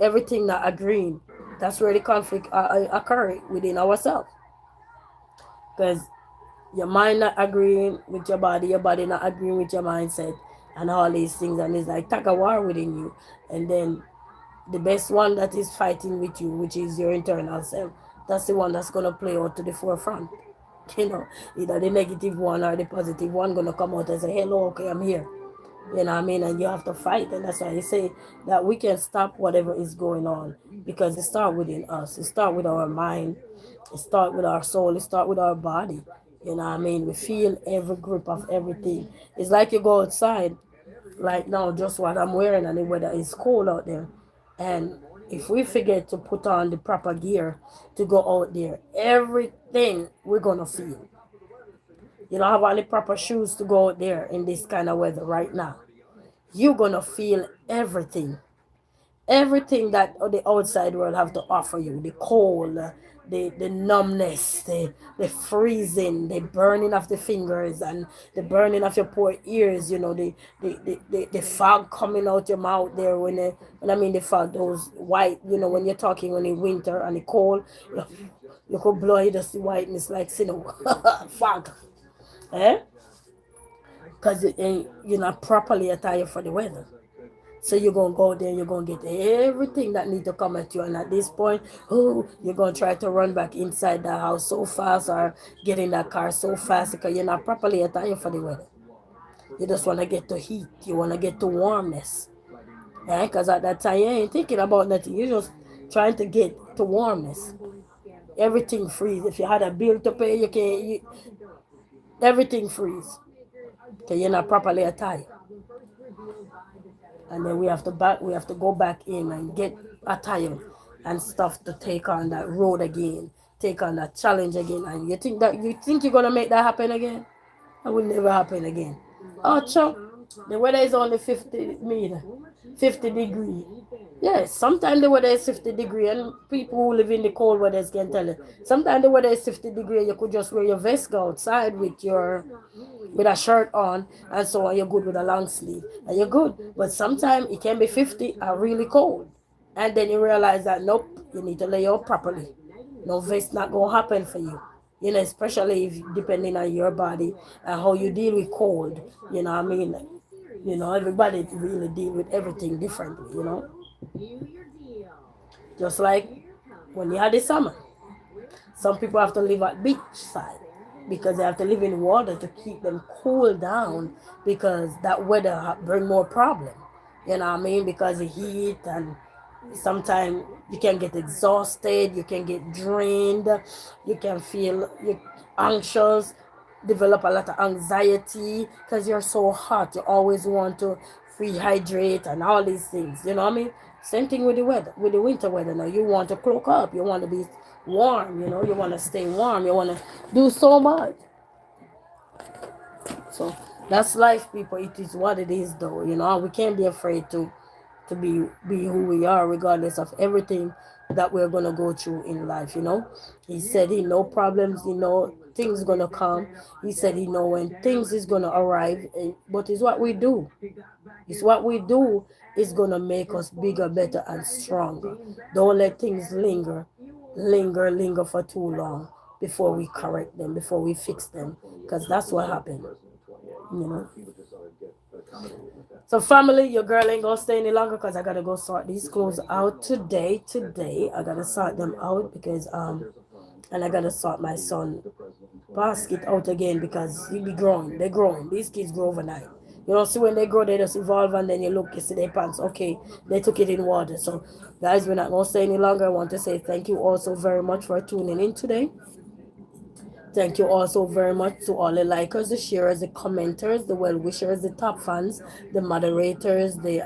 everything not agreeing, that's where the conflict occur within ourselves. Because your mind not agreeing with your body not agreeing with your mindset, and all these things, and it's like tug of war within you. And then the best one that is fighting with you, which is your internal self, that's the one that's gonna play out to the forefront. Either the negative one or the positive one gonna come out and say, hello, okay, I'm here. You know what I mean? And you have to fight. And that's why I say that we can stop whatever is going on, because it starts within us. It starts with our mind. It starts with our soul. It starts with our body. You know what I mean? We feel every grip of everything. It's like you go outside, like now, just what I'm wearing, and the weather is cold out there. And if we forget to put on the proper gear to go out there, everything we're gonna feel. You don't have any proper shoes to go out there in this kind of weather right now. You're gonna feel everything. Everything that the outside world have to offer you, the cold, the numbness, the freezing, the burning of the fingers, and the burning of your poor ears, the fog coming out your mouth there when I mean the fog, those white, when you're talking when in winter and the cold, you could blow, you just see whiteness like fog, eh? Because you're not properly attired for the weather. So you're gonna go there, you're gonna get everything that need to come at you, and at this point, oh, you're gonna try to run back inside the house so fast or get in that car so fast because you're not properly attired for the weather. You just wanna get to heat, you wanna get to warmness, right? Because at that time you ain't thinking about nothing. You're just trying to get to warmness. Everything freeze. If you had a bill to pay, you can't. Everything freeze because you're not properly attired. And then we have to go back in and get attire and stuff to take on that road again, take on that challenge again. And you think you're gonna make that happen again? That will never happen again. Oh, Chuck, the weather is only 50 meter, 50 degree. Yes, sometimes the weather is 50 degree, and people who live in the cold weather can tell you. Sometimes the weather is 50 degree, and you could just wear your vest, go outside with a shirt on, and so on. You're good with a long sleeve, and you're good. But sometimes it can be 50 and really cold, and then you realize that nope, you need to lay out properly. No vest not gonna happen for you. Especially if depending on your body and how you deal with cold. I mean, everybody really deal with everything differently. Just like when you had the summer, some people have to live at beach side because they have to live in water to keep them cool down because that weather bring more problem. You know what I mean? Because of heat, and sometimes you can get exhausted, you can get drained, you can feel you anxious, develop a lot of anxiety because you're so hot. You always want to rehydrate and all these things. You know what I mean? Same thing with the weather, with the winter weather. Now you want to cloak up, you want to be warm. You want to stay warm. You want to do so much. So that's life, people. It is what it is, though. We can't be afraid to be who we are, regardless of everything that we're gonna go through in life. He said he know problems. Things gonna come. He said he know when things is gonna arrive. But it's what we do. It's what we do is gonna make us bigger, better, and stronger. Don't let things linger for too long before we correct them, before we fix them, because that's what happened. You know. So family, your girl ain't gonna stay any longer because I gotta go sort these clothes out today. Today I gotta sort them out because and I gotta sort my son basket out again because he be growing. They're growing. These kids grow overnight. See when they grow, they just evolve, and then you look, you see their pants. Okay, they took it in water. So, guys, we're not gonna stay any longer. I want to say thank you also very much for tuning in today. Thank you also very much to all the likers, the sharers, the commenters, the well wishers, the top fans, the moderators, the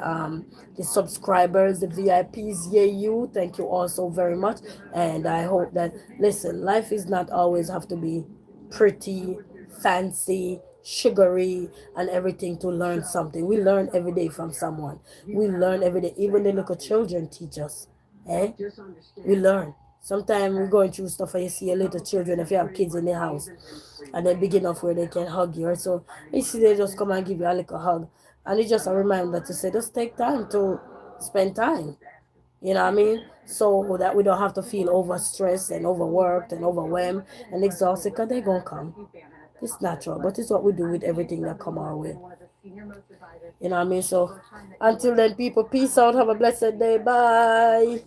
subscribers, the VIPs. Yeah, you. Thank you also very much, and I hope that listen, life is not always have to be pretty, fancy, sugary, and everything to learn something. We learn every day from someone. We learn every day. Even the little children teach us. Eh? We learn. Sometimes we're going through stuff and you see a little children, if you have kids in the house, and they're big enough where they can hug you. So you see they just come and give you a little hug. And it's just a reminder to say, just take time to spend time. You know what I mean? So that we don't have to feel overstressed and overworked and overwhelmed and exhausted, because they're going to come. It's natural, but it's what we do with everything that come our way. You know what I mean? So until then, people, peace out. Have a blessed day. Bye.